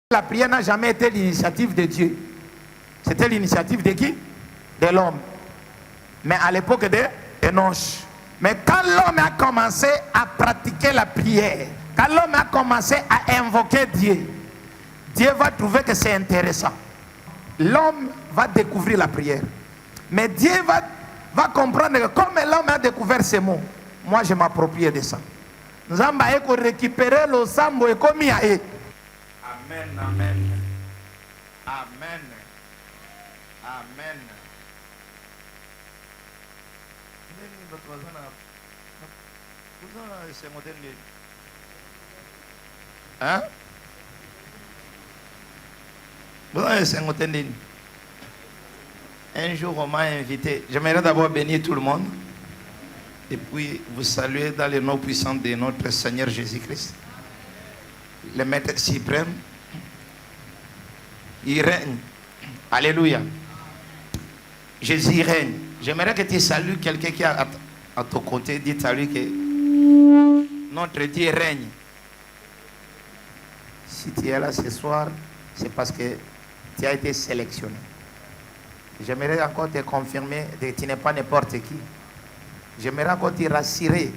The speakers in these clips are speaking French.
La prière n'a jamais été l'initiative de Dieu. C'était l'initiative de qui? De l'homme. Mais à l'époque d'Enoch. Mais quand l'homme a commencé à pratiquer la prière, quand l'homme a commencé à invoquer Dieu, Dieu va trouver que c'est intéressant. L'homme va découvrir la prière. Mais Dieu va comprendre que comme l'homme a découvert ces mots, moi je m'approprie de ça. Nous allons récupérer le sambo et comme il y a. Amen, amen. Amen. Amen. Hein? Un jour, on m'a invité. J'aimerais d'abord bénir tout le monde et puis vous saluer dans le nom puissant de notre Seigneur Jésus-Christ. Le Maître suprême, il règne. Alléluia. Jésus règne. J'aimerais que tu salues quelqu'un qui est à ton côté. Dis à lui que notre Dieu règne. Si tu es là ce soir, c'est parce que tu as été sélectionné. J'aimerais encore te confirmer que tu n'es pas n'importe qui. J'aimerais encore te rassurer.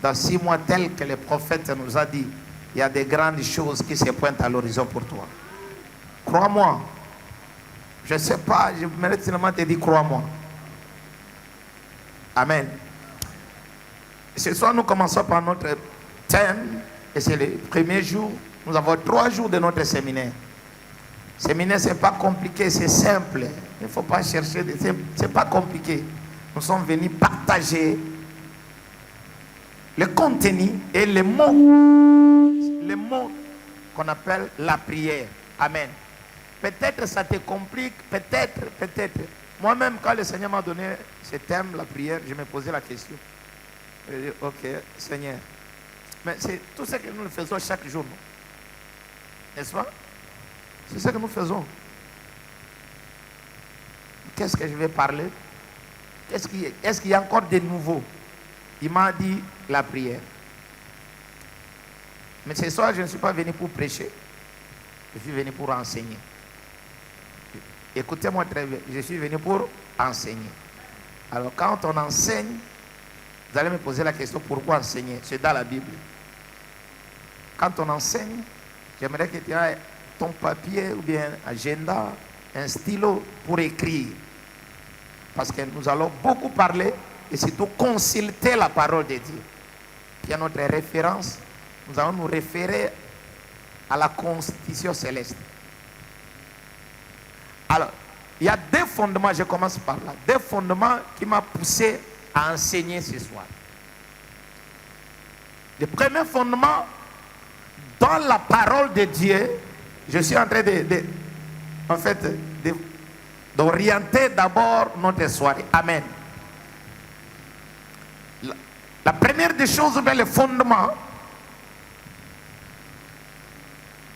Dans 6 mois, tel que le prophète nous a dit, il y a des grandes choses qui se pointent à l'horizon pour toi. Crois-moi. Je ne sais pas, je mérite seulement te dire crois-moi. Amen. Ce soir, nous commençons par notre thème. Et c'est le premier jour. Nous avons 3 jours de notre séminaire. Séminaire, ce n'est pas compliqué, c'est simple. Il ne faut pas chercher. Ce n'est pas compliqué. Nous sommes venus partager le contenu et les mots qu'on appelle la prière. Amen. Peut-être ça te complique, peut-être. Moi-même, quand le Seigneur m'a donné ce thème, la prière, je me posais la question. Je dis, ok, Seigneur. Mais c'est tout ce que nous faisons chaque jour. N'est-ce pas? C'est ce que nous faisons. Qu'est-ce que je vais parler? Est-ce qu'il y a encore de nouveaux? Il m'a dit la prière. Mais ce soir, je ne suis pas venu pour prêcher. Je suis venu pour enseigner. Écoutez-moi très bien. Je suis venu pour enseigner. Alors, quand on enseigne, vous allez me poser la question, pourquoi enseigner? C'est dans la Bible. Quand on enseigne, j'aimerais que tu aies ton papier ou bien agenda, un stylo pour écrire. Parce que nous allons beaucoup parler et surtout consulter la parole de Dieu. Il y a notre référence. Nous allons nous référer à la Constitution céleste. Alors, il y a 2 fondements, je commence par là. 2 fondements qui m'ont poussé à enseigner ce soir. Le premier fondement, dans la parole de Dieu, je suis en train d'orienter d'abord notre soirée. Amen. La première des choses, le fondement,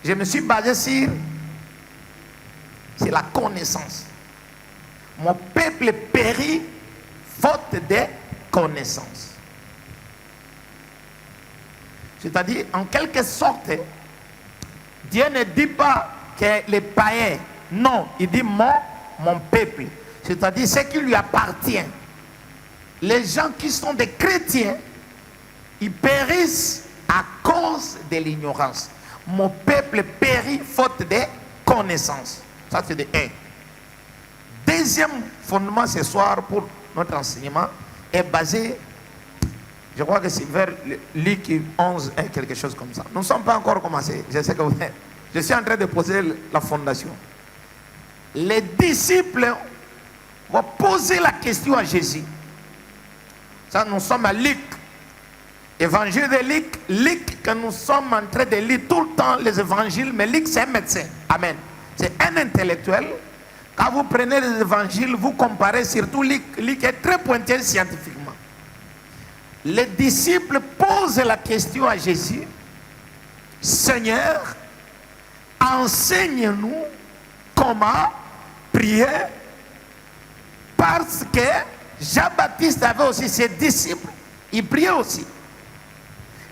je me suis basé sur la connaissance. Mon peuple périt faute de connaissance. C'est-à-dire, en quelque sorte, Dieu ne dit pas que les païens, non, il dit mon peuple. C'est-à-dire ce qui lui appartient. Les gens qui sont des chrétiens, ils périssent à cause de l'ignorance. Mon peuple périt faute de connaissance. Ça, c'est de 1. Deuxième fondement ce soir pour notre enseignement est basé, je crois que c'est vers Luc 11, quelque chose comme ça. Nous ne sommes pas encore commencés. Je sais que je suis en train de poser la fondation. Les disciples vont poser la question à Jésus. Ça, nous sommes à Luc. Évangile de Luc. Luc, que nous sommes en train de lire tout le temps les évangiles, mais Luc, c'est un médecin. Amen. C'est un intellectuel. Quand vous prenez les évangiles, vous comparez surtout Luc. Luc est très pointu scientifiquement. Les disciples posent la question à Jésus. Seigneur, enseigne-nous comment prier, parce que Jean-Baptiste avait aussi ses disciples, il priait aussi.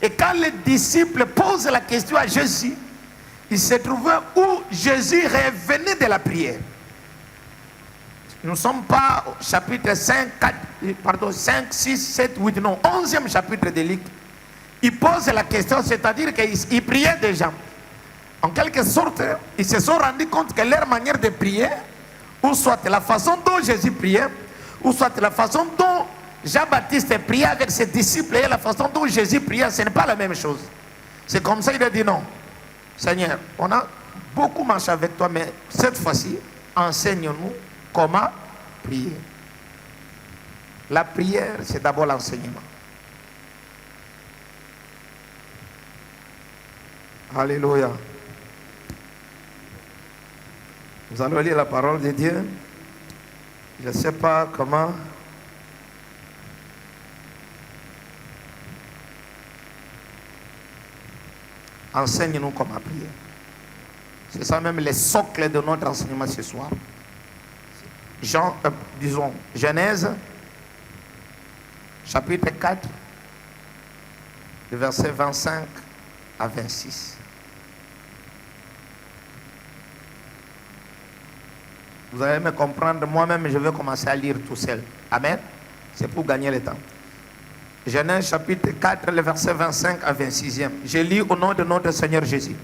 Et quand les disciples posent la question à Jésus, il se trouvait où Jésus revenait de la prière. Nous ne sommes pas au chapitre 5, 6, 7, 8, non, 11e chapitre de Luc. Il pose la question, c'est-à-dire qu'il priait déjà. En quelque sorte, ils se sont rendus compte que leur manière de prier, ou soit la façon dont Jésus priait, ou soit la façon dont Jean-Baptiste priait avec ses disciples, et la façon dont Jésus priait, ce n'est pas la même chose. C'est comme ça qu'il a dit non. Seigneur, on a beaucoup marché avec toi, mais cette fois-ci, enseigne-nous comment prier. La prière, c'est d'abord l'enseignement. Alléluia. Nous allons lire la parole de Dieu. Je ne sais pas comment. Enseigne-nous comment prier. C'est ça même le socle de notre enseignement ce soir. Genèse, chapitre 4, le verset 25 à 26. Vous allez me comprendre, moi-même je vais commencer à lire tout seul. Amen. C'est pour gagner le temps. Genèse chapitre 4, le verset 25 à 26e. Je lis au nom de notre Seigneur Jésus.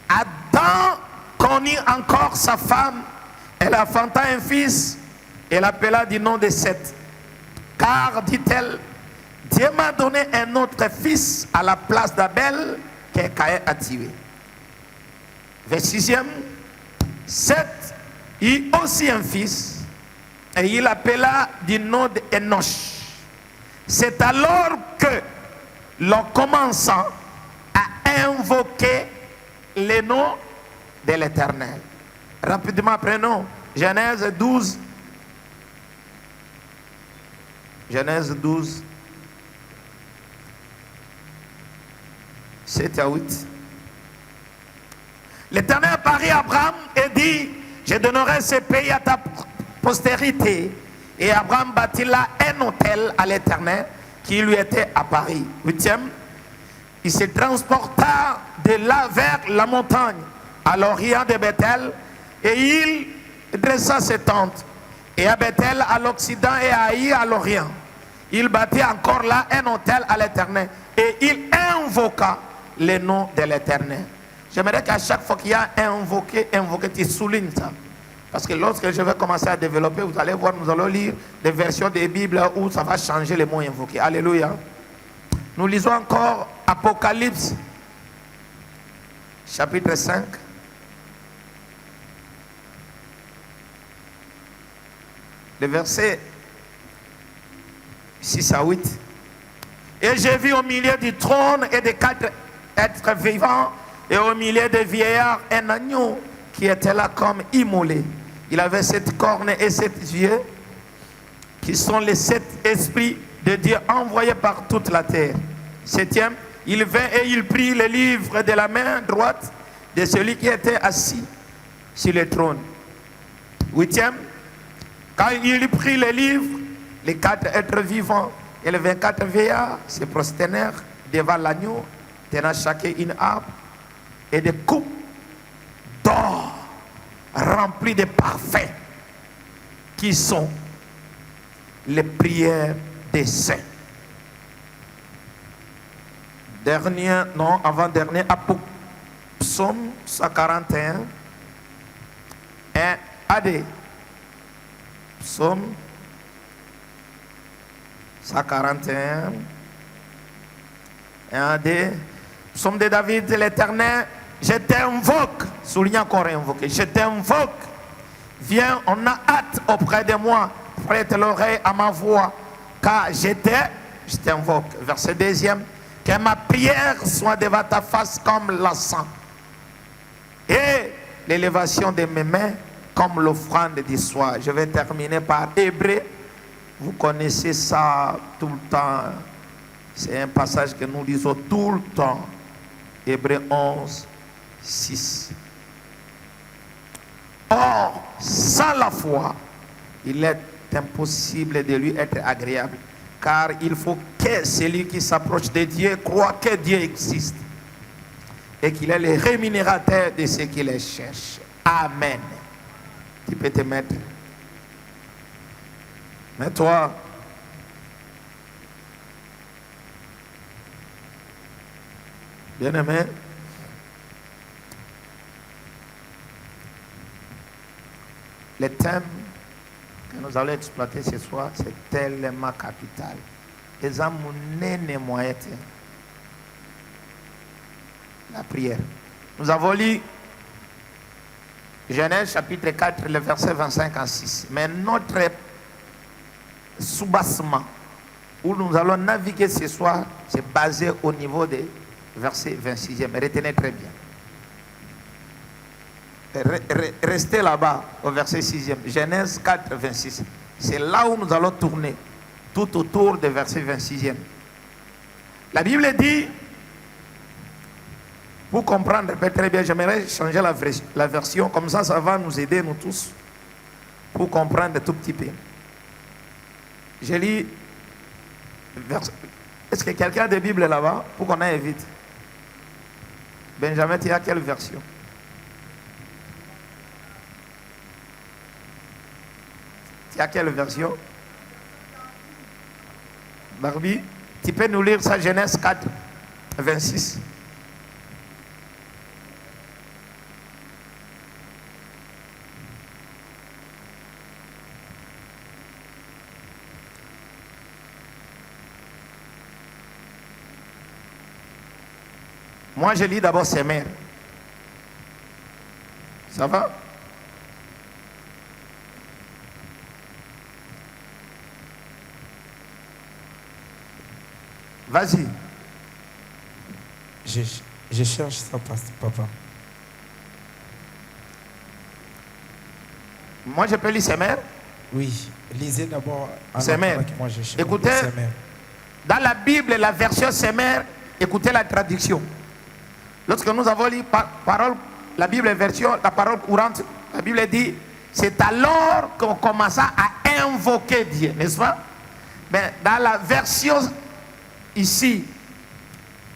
Adam connut encore sa femme. Elle enfanta un fils et l'appela du nom de Seth. Car, dit-elle, Dieu m'a donné un autre fils à la place d'Abel que Caïn a tué. 26e. Seth eut aussi un fils et il l'appela du nom d'Enoch. C'est alors que l'on commença à invoquer le nom de l'Éternel. Rapidement, prenons Genèse 12. Genèse 12. 7 à 8. L'Éternel apparut à Abraham et dit, je donnerai ce pays à ta postérité. Et Abraham bâtit là un autel à l'Éternel qui lui était apparu. 8e. Il se transporta de là vers la montagne à l'orient de Bethel et il dressa ses tentes. Et à Bethel à l'occident et à Haï à l'orient. Il bâtit encore là un autel à l'Éternel et il invoqua le nom de l'Éternel. J'aimerais qu'à chaque fois qu'il y a invoqué, tu soulignes ça. Parce que lorsque je vais commencer à développer, vous allez voir, nous allons lire des versions des Bibles où ça va changer les mots invoqués. Alléluia. Nous lisons encore Apocalypse, chapitre 5. Le verset 6 à 8. Et j'ai vu au milieu du trône et des 4 êtres vivants, et au milieu des vieillards, un agneau qui était là comme immolé. Il avait 7 cornes et 7 yeux, qui sont les 7 esprits de Dieu envoyés par toute la terre. 7e, il vint et il prit le livre de la main droite de celui qui était assis sur le trône. 8e, quand il prit le livre, les 4 êtres vivants et les 24 vieillards se prosternèrent devant l'agneau, tenant chacun une harpe et des coupes d'or remplies de parfums qui sont les prières des saints. Dernier, non, avant-dernier, Psaume 141, 1 AD. Psaume 141, 1 AD. Psaume de David, l'Éternel, je t'invoque, souligne encore invoquer, je t'invoque, viens, on a hâte auprès de moi, prête l'oreille à ma voix, car je t'invoque. Verset 2e, que ma prière soit devant ta face comme l'encens, et l'élévation de mes mains comme l'offrande du soir. Je vais terminer par Hébreu. Vous connaissez ça tout le temps. C'est un passage que nous lisons tout le temps. Hébreu 11, 6. Or, sans la foi, il est impossible de lui être agréable, car il faut que celui qui s'approche de Dieu croit que Dieu existe et qu'il est le rémunérateur de ceux qui les cherchent. Amen. Tu peux te mettre. Mets-toi. Bien-aimé. Le thème que nous allons exploiter ce soir, c'est tellement capital. Les amounés moyens. La prière. Nous avons lu Genèse chapitre 4, le verset 25 à 6. Mais notre soubassement, où nous allons naviguer ce soir, c'est basé au niveau des versets 26e. Retenez très bien. Restez là-bas au verset 6e. Genèse 4, 26. C'est là où nous allons tourner, tout autour du verset 26e. La Bible dit, pour comprendre très bien, j'aimerais changer la version, comme ça va nous aider, nous tous, pour comprendre tout petit peu. Je lis, est-ce que quelqu'un a des Bibles là-bas, pour qu'on aille vite? Benjamin, tu as quelle version? Tu as quelle version? Barbie, tu peux nous lire ça, Genèse 4, 26. Moi, je lis d'abord Semer. Ça va? Vas-y. Je cherche ça, papa. Moi, je peux lire Semer? Oui, lisez d'abord. Semer. Écoutez, dans la Bible, la version Semer, écoutez la traduction. Lorsque nous avons lu parole, la Bible version, la parole courante, la Bible dit, c'est alors qu'on commença à invoquer Dieu, n'est-ce pas? Mais dans la version ici,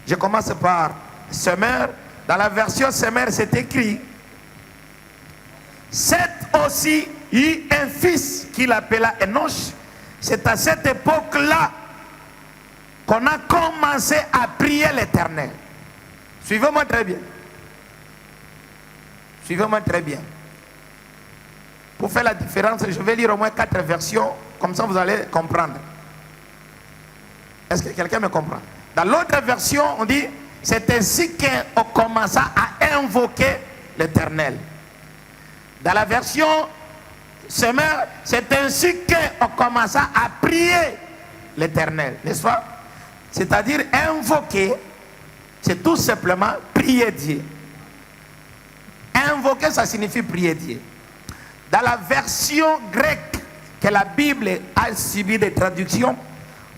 je commence par Semer. Dans la version Semer, c'est écrit, Seth aussi eut un fils qu'il appela Enoch. C'est à cette époque-là qu'on a commencé à prier l'Éternel. Suivez-moi très bien. Suivez-moi très bien. Pour faire la différence, je vais lire au moins 4 versions, comme ça vous allez comprendre. Est-ce que quelqu'un me comprend? Dans l'autre version, on dit, c'est ainsi qu'on commença à invoquer l'Éternel. Dans la version Semer, c'est ainsi qu'on commença à prier l'Éternel, n'est-ce pas? C'est-à-dire invoquer, c'est tout simplement prier Dieu. Invoquer, ça signifie prier Dieu. Dans la version grecque que la Bible a subi des traductions,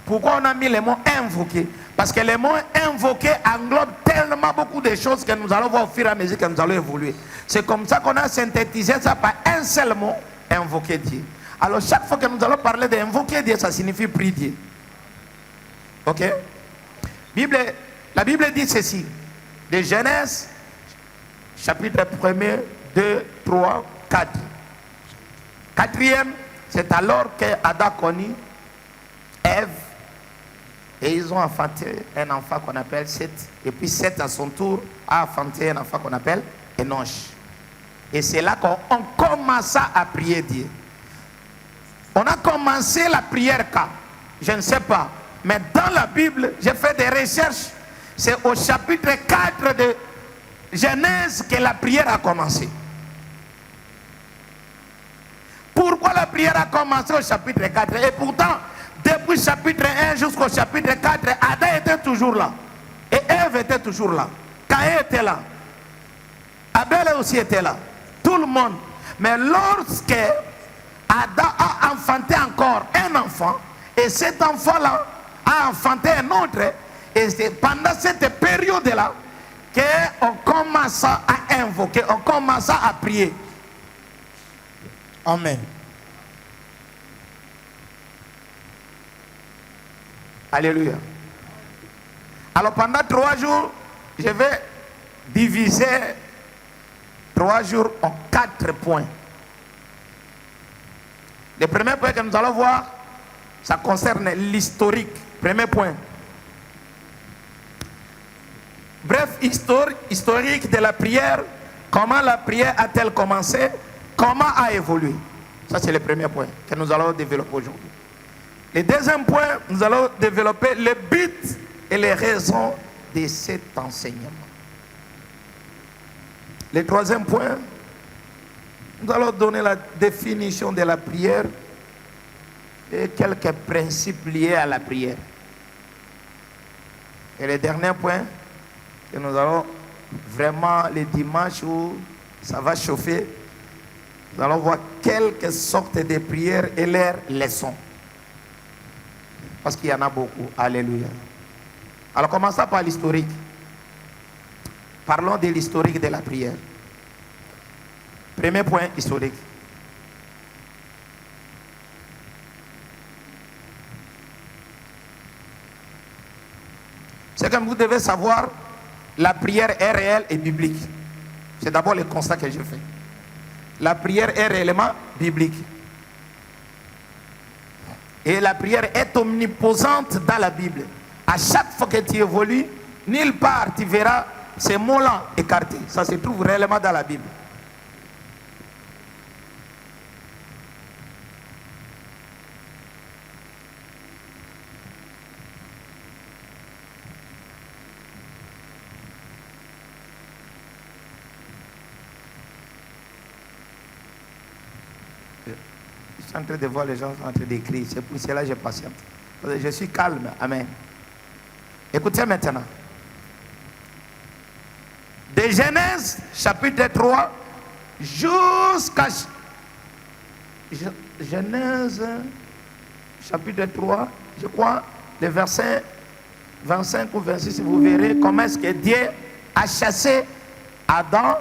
pourquoi on a mis le mot invoquer? Parce que le mot invoquer englobe tellement beaucoup de choses que nous allons voir au fur et à mesure que nous allons évoluer. C'est comme ça qu'on a synthétisé ça par un seul mot, invoquer Dieu. Alors chaque fois que nous allons parler d'invoquer Dieu, ça signifie prier Dieu. Ok? La Bible dit ceci, de Genèse, chapitre 1er, 2, 3, 4. Quatrième, c'est alors qu'Adam connut Ève, et ils ont enfanté un enfant qu'on appelle Seth. Et puis Seth, à son tour, a enfanté un enfant qu'on appelle Enoch. Et c'est là qu'on commença à prier Dieu. On a commencé la prière quand? Je ne sais pas. Mais dans la Bible, j'ai fait des recherches. C'est au chapitre 4 de Genèse que la prière a commencé. Pourquoi la prière a commencé au chapitre 4? Et pourtant, depuis le chapitre 1 jusqu'au chapitre 4, Adam était toujours là. Et Ève était toujours là. Caïn était là. Abel aussi était là. Tout le monde. Mais lorsque Adam a enfanté encore un enfant, et cet enfant-là a enfanté un autre, et c'est pendant cette période-là qu'on commença à invoquer, on commença à prier. Amen. Alléluia. Alors pendant 3 jours, je vais diviser 3 jours en 4 points. Le premier point que nous allons voir, ça concerne l'historique. Premier point. Bref, historique de la prière. Comment la prière a-t-elle commencé? Comment a évolué? Ça, c'est le premier point que nous allons développer aujourd'hui. Le deuxième point, nous allons développer le but et les raisons de cet enseignement. Le troisième point, nous allons donner la définition de la prière et quelques principes liés à la prière. Et le dernier point, que nous allons vraiment les dimanches où ça va chauffer, nous allons voir quelques sortes de prières et leurs leçons. Parce qu'il y en a beaucoup. Alléluia. Alors commençons par l'historique. Parlons de l'historique de la prière. Premier point historique. C'est comme vous devez savoir, la prière est réelle et biblique. C'est d'abord le constat que je fais. La prière est réellement biblique. Et la prière est omniposante dans la Bible. À chaque fois que tu évolues, nulle part tu verras ces mots-là écartés. Ça se trouve réellement dans la Bible. Je suis en train de voir les gens en train d'écrire. C'est pour cela que je patiente. Je suis calme. Amen. Écoutez maintenant. De Genèse, chapitre 3, jusqu'à Genèse, chapitre 3, je crois, le verset 25 ou 26, vous verrez comment est-ce que Dieu a chassé Adam.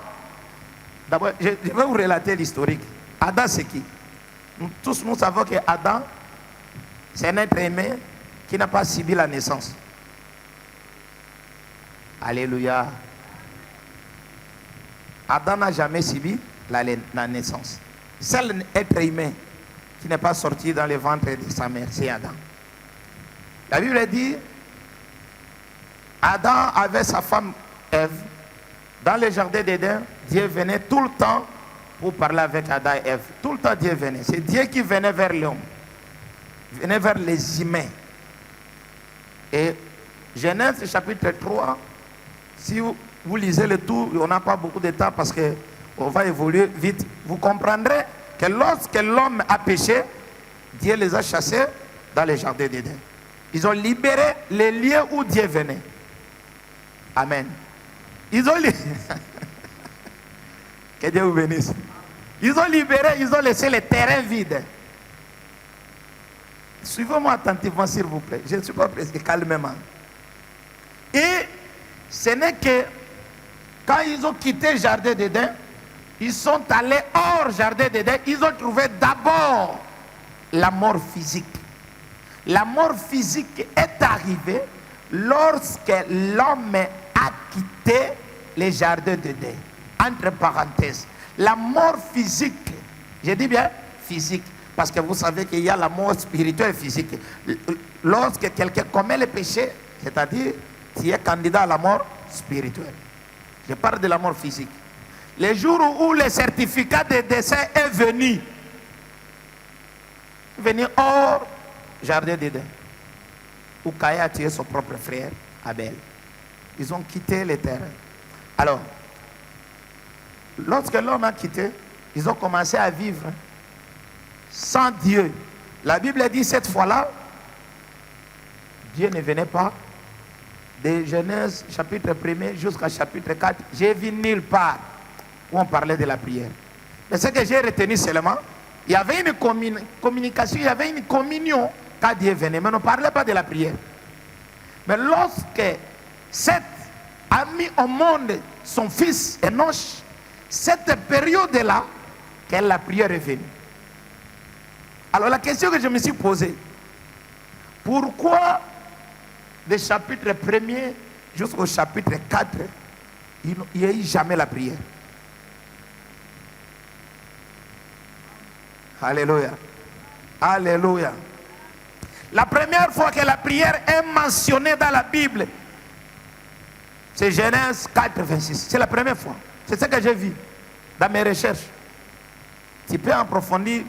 D'abord, je vais vous relater l'historique. Adam, c'est qui? Tous nous savons que Adam, c'est un être aimé qui n'a pas subi la naissance. Alléluia. Adam n'a jamais subi la naissance. Seul être humain qui n'est pas sorti dans le ventre de sa mère, c'est Adam. La Bible dit, Adam avait sa femme Ève. Dans le jardin d'Éden, Dieu venait tout le temps pour parler avec Adam et Ève. Tout le temps Dieu venait. C'est Dieu qui venait vers l'homme. Venait vers les humains. Et Genèse chapitre 3, si vous lisez le tout, on n'a pas beaucoup de temps parce qu'on va évoluer vite. Vous comprendrez que lorsque l'homme a péché, Dieu les a chassés dans le jardin d'Éden. Ils ont libéré les lieux où Dieu venait. Amen. Ils ont que Dieu vous bénisse. Ils ont libéré, ils ont laissé les terrains vides. Suivez-moi attentivement, s'il vous plaît. Je ne suis pas pressé, calmement. Et ce n'est que quand ils ont quitté le jardin d'Éden, ils sont allés hors jardin d'Éden, ils ont trouvé d'abord la mort physique. La mort physique est arrivée lorsque l'homme a quitté le jardin d'Éden. Entre parenthèses, la mort physique, je dis bien physique, parce que vous savez qu'il y a la mort spirituelle et physique. Lorsque quelqu'un commet le péché, c'est-à-dire qui est candidat à la mort spirituelle. Je parle de la mort physique. Le jour où le certificat de décès est venu hors jardin d'Éden, où Caïn a tué son propre frère Abel. Ils ont quitté les terrains. Alors, lorsque l'homme a quitté, ils ont commencé à vivre sans Dieu. La Bible dit cette fois-là, Dieu ne venait pas. De Genèse chapitre 1er jusqu'à chapitre 4, j'ai vu nulle part où on parlait de la prière. Mais ce que j'ai retenu seulement, il y avait une communication, il y avait une communion quand Dieu venait, mais on ne parlait pas de la prière. Mais lorsque Seth a mis au monde son fils Enoch, cette période-là, que la prière est venue. Alors la question que je me suis posée, pourquoi des chapitres 1er jusqu'au chapitre 4, il n'y a eu jamais la prière. Alléluia. Alléluia. La première fois que la prière est mentionnée dans la Bible, c'est Genèse 4, 26. C'est la première fois. C'est ce que j'ai vu dans mes recherches. Tu peux approfondir.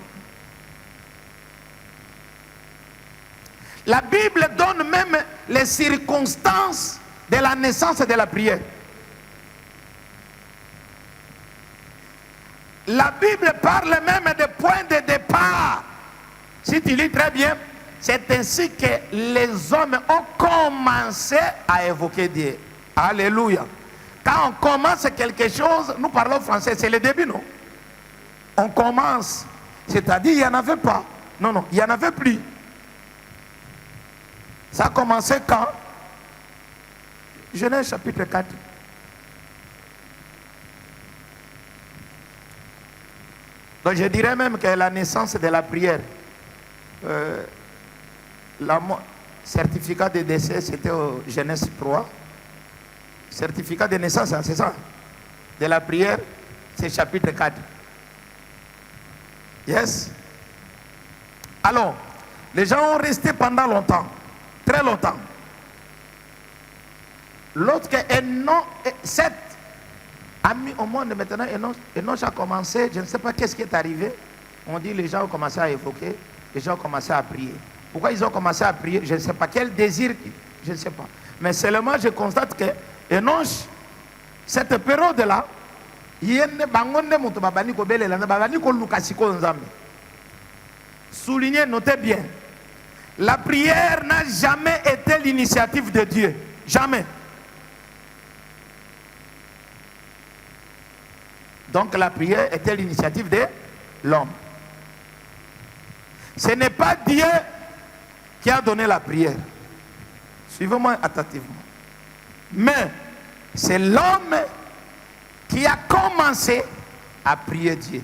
La Bible donne même les circonstances de la naissance de la prière. La Bible parle même des points de départ. Si tu lis très bien, c'est ainsi que les hommes ont commencé à évoquer Dieu. Alléluia. Quand on commence quelque chose, nous parlons français, c'est le début, non? On commence, c'est-à-dire il n'y en avait pas. Non, non, il n'y en avait plus. Ça a commencé quand? Genèse chapitre 4. Donc je dirais même que la naissance de la prière, certificat de décès, c'était au Genèse 3. Certificat de naissance, c'est ça? De la prière, c'est chapitre 4. Yes? Alors, les gens ont resté pendant longtemps, très longtemps. Lorsque Seth a mis au monde maintenant, Enoch a commencé, je ne sais pas qu'est-ce qui est arrivé. On dit les gens ont commencé à évoquer, les gens ont commencé à prier. Pourquoi ils ont commencé à prier? Je ne sais pas. Quel désir? Je ne sais pas. Mais seulement je constate que Enoch, cette période-là, soulignez, notez bien. La prière n'a jamais été l'initiative de Dieu. Jamais. Donc la prière était l'initiative de l'homme. Ce n'est pas Dieu qui a donné la prière. Suivez-moi attentivement. Mais c'est l'homme qui a commencé à prier Dieu.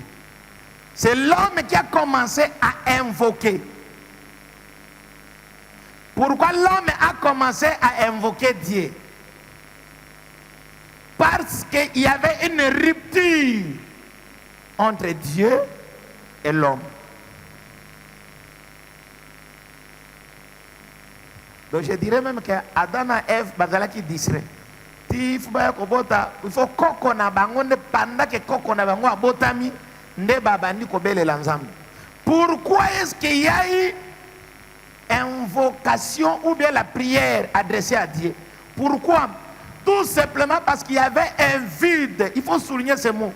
C'est l'homme qui a commencé à invoquer. Pourquoi l'homme a commencé à invoquer Dieu? Parce qu'il y avait une rupture entre Dieu et l'homme. Donc je dirais même que Adam et Ève bazalaki distrait. Il faut koko na bango ne pendant que koko na bango abotami nde babandi kobelela Nzambe. Pourquoi est-ce qu'il y a eu invocation ou bien la prière adressée à Dieu? Pourquoi? Tout simplement parce qu'il y avait un vide. Il faut souligner ce mot.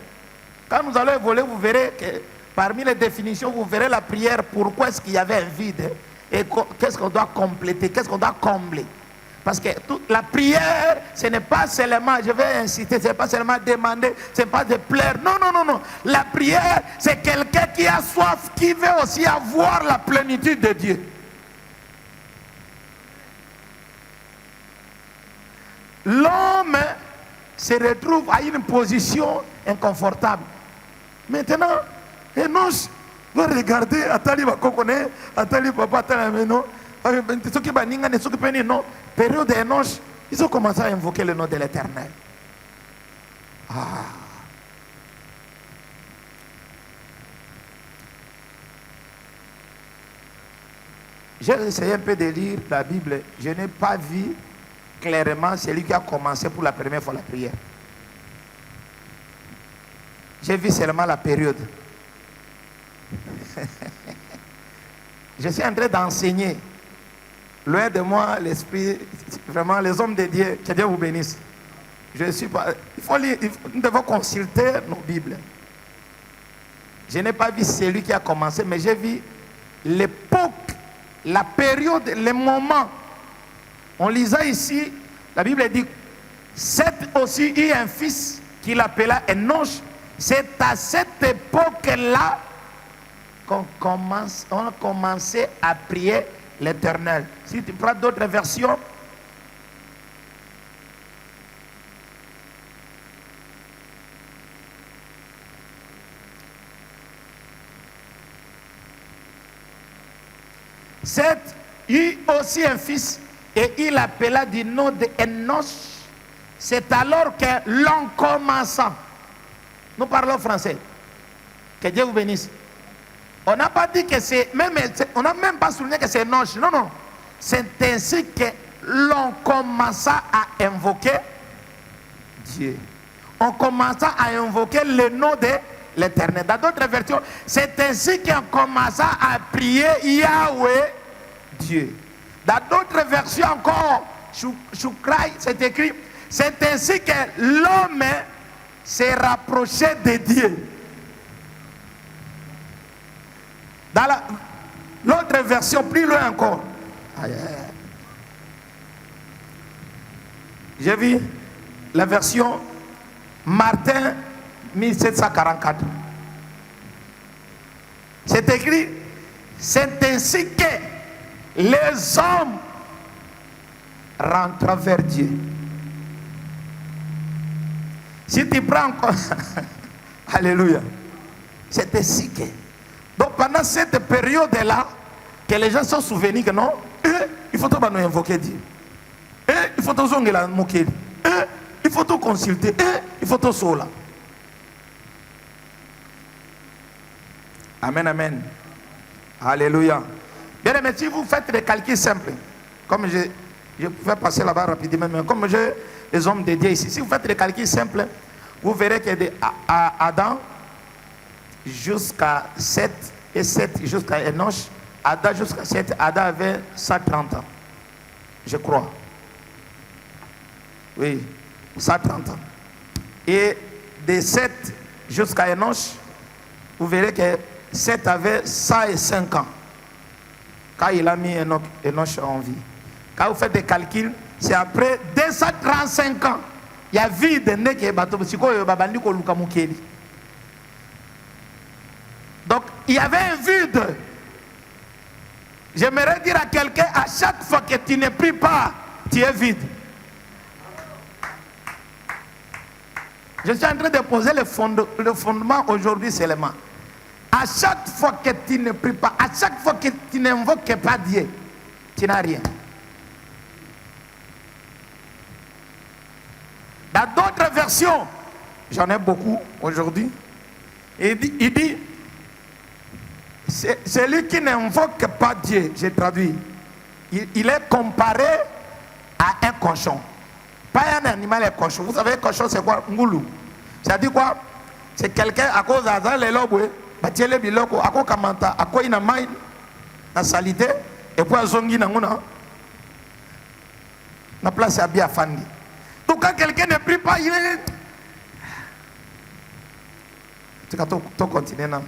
Quand nous allons évoluer, vous verrez que parmi les définitions, vous verrez la prière. Pourquoi est-ce qu'il y avait un vide? Et qu'est-ce qu'on doit compléter? Qu'est-ce qu'on doit combler? Parce que la prière, ce n'est pas seulement, je vais inciter, ce n'est pas seulement demander, ce n'est pas de plaire. Non, non, non, non. La prière, c'est quelqu'un qui a soif, qui veut aussi avoir la plénitude de Dieu. L'homme se retrouve à une position inconfortable. Maintenant, Enoch doit regarder, Atali va connaître, Atali papa, Atali non, ceux qui baninga, ceux qui peuvent non. Période d'Enoch, ils ont commencé à invoquer le nom de l'Éternel. J'ai essayé un peu de lire la Bible. Je n'ai pas vu clairement celui qui a commencé pour la première fois la prière. J'ai vu seulement la période. Je suis en train d'enseigner. Loin de moi, l'esprit, vraiment, les hommes de Dieu, que Dieu vous bénisse. Je suis pas. Il faut lire, nous devons consulter nos Bibles. Je n'ai pas vu celui qui a commencé, mais j'ai vu l'époque, la période, les moments. On lisait ici, la Bible dit, Seth aussi eut un fils qu'il appela Enoch. C'est à cette époque-là qu'on a commencé à prier l'Éternel. Si tu prends d'autres versions, Seth eut aussi un fils et il l'appela du nom de Enoch. c'est alors que l'on commença. Nous parlons français. Que Dieu vous bénisse. On n'a pas dit que c'est, on n'a même pas souligné que c'est noche. Non, non. C'est ainsi que l'on commença à invoquer Dieu. On commença à invoquer le nom de l'Éternel. Dans d'autres versions, c'est ainsi qu'on commença à prier Yahweh Dieu. Dans d'autres versions encore, Shukrai, c'est écrit, c'est ainsi que l'homme s'est rapproché de Dieu. Dans l'autre version, plus loin encore. J'ai vu la version Martin 1744. C'est écrit, c'est ainsi que les hommes rentrent vers Dieu. Si tu prends encore, alléluia, c'est ainsi que. Donc pendant cette période-là, que les gens sont souvenus que non, il faut tout nous invoquer Dieu. Il faut tout zonger la moquer. Il faut tout consulter. Il faut tout cela. Amen, amen. Alléluia. Bien aimé, si vous faites des calculs simples, comme je pouvais passer là-bas rapidement, mais comme j'ai les hommes dédiés ici, si vous faites des calculs simples, vous verrez que de Adam jusqu'à 7 et 7 jusqu'à Enoch, Adam jusqu'à 7, Adam avait 130 ans, je crois. Oui, 130 ans. Et de 7 jusqu'à Enoch, vous verrez que 7 avait 105 ans. Quand il a mis Enoch en vie. Quand vous faites des calculs, c'est après 235 ans. Il y a vide de nez qui est bateau. Donc, il y avait un vide. J'aimerais dire à quelqu'un, à chaque fois que tu ne pries pas, tu es vide. Je suis en train de poser le fondement aujourd'hui seulement. À chaque fois que tu ne pries pas, à chaque fois que tu n'invoques pas Dieu, tu n'as rien. Dans d'autres versions, j'en ai beaucoup aujourd'hui, il dit celui qui n'invoque pas Dieu, j'ai traduit, il est comparé à un cochon. Pas un animal, un cochon. Vous savez, un cochon, c'est quoi? Ngoulou. Ça dit quoi? C'est quelqu'un à cause d'Azan, les lobes, Batiele Biloko, à quoi Kamanta, à quoi il a main, la salité, et puis à Zongi Nanguna, la place est bien Fandi. Donc quand quelqu'un ne prie pas, il est. Tu vas tout continuer, non?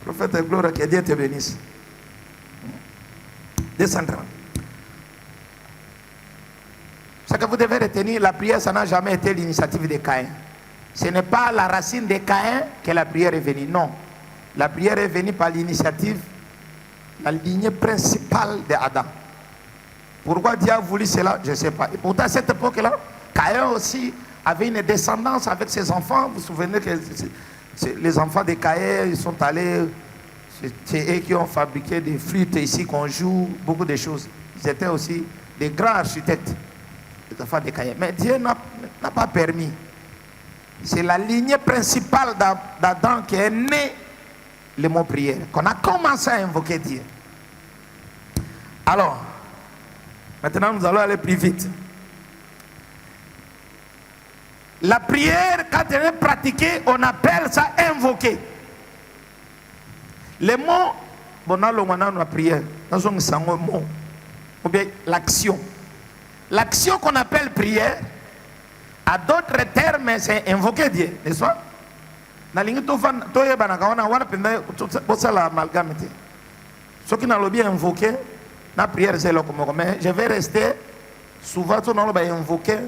Prophète de gloire, que Dieu te bénisse. Descendre. Ce que vous devez retenir, la prière, ça n'a jamais été l'initiative de Caïn. Ce n'est pas la racine de Caïn que la prière est venue. Non. La prière est venue par l'initiative, la lignée principale d'Adam. Pourquoi Dieu a voulu cela? Je ne sais pas. Et pourtant, à cette époque-là, Caïn aussi avait une descendance avec ses enfants. Vous vous souvenez que les enfants de Caïn, ils sont allés, c'est eux qui ont fabriqué des flûtes ici qu'on joue, beaucoup de choses. Ils étaient aussi des grands architectes. Les enfants de Caïn. Mais Dieu n'a pas permis. C'est la lignée principale d'Adam qui est née le mot prière, qu'on a commencé à invoquer Dieu. Alors, maintenant nous allons aller plus vite. La prière, quand elle est pratiquée, on appelle ça invoquer. Le mot, bon, la prière, ou bien l'action. L'action qu'on appelle prière, à d'autres termes, c'est invoquer Dieu, n'est-ce pas? Ceux qui n'ont bien invoqué, la prière, c'est le comme. Mais je vais rester souvent, invoquer,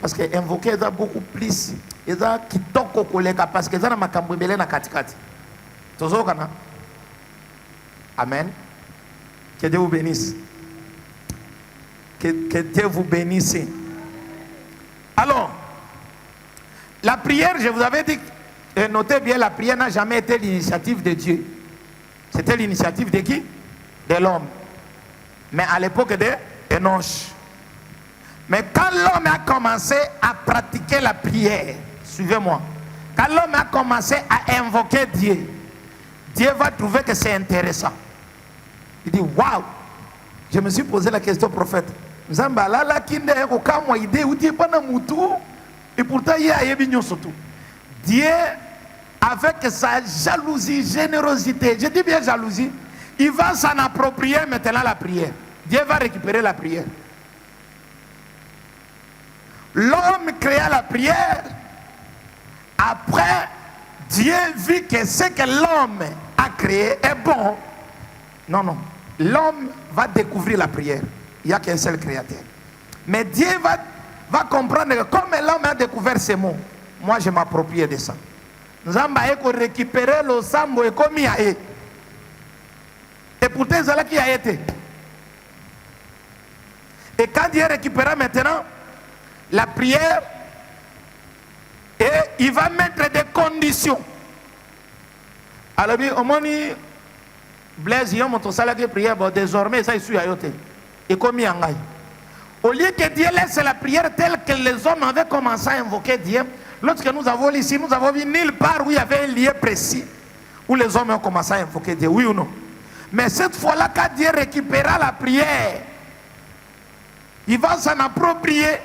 parce que invoquer est beaucoup plus. Il y a qui toque au collègue, parce que ça n'a pas de na katikati. Amen. Que Dieu vous bénisse. Que Dieu vous bénisse. Alors, la prière, je vous avais dit, notez bien, la prière n'a jamais été l'initiative de Dieu. C'était l'initiative de qui? De l'homme. Mais à l'époque de Enoch. Mais quand l'homme a commencé à pratiquer la prière, suivez-moi, quand l'homme a commencé à invoquer Dieu, Dieu va trouver que c'est intéressant. Il dit, waouh, je me suis posé la question au prophète. Et pourtant, il y a surtout. Dieu, avec sa jalousie, générosité, je dis bien jalousie, il va s'en approprier maintenant la prière. Dieu va récupérer la prière. L'homme créa la prière. Après, Dieu vit que ce que l'homme a créé est bon. Non, non. L'homme va découvrir la prière. Il n'y a qu'un seul créateur. Mais Dieu va comprendre que comme l'homme a découvert ces mots, moi je m'approprie de ça. Nous allons récupérer le sambo et comme il y a. Et pourtant, c'est là qui a été. Et quand Dieu récupérera maintenant la prière, et il va mettre des conditions. Alors, au moment où Blaise, il y a mon salaire de prière, désormais, ça, il suit à yote. Et comme il y a un. Au lieu que Dieu laisse la prière telle que les hommes avaient commencé à invoquer Dieu, lorsque nous avons ici, nous avons vu nulle part où il y avait un lieu précis où les hommes ont commencé à invoquer Dieu, oui ou non? Mais cette fois-là, quand Dieu récupéra la prière, il va s'en approprier,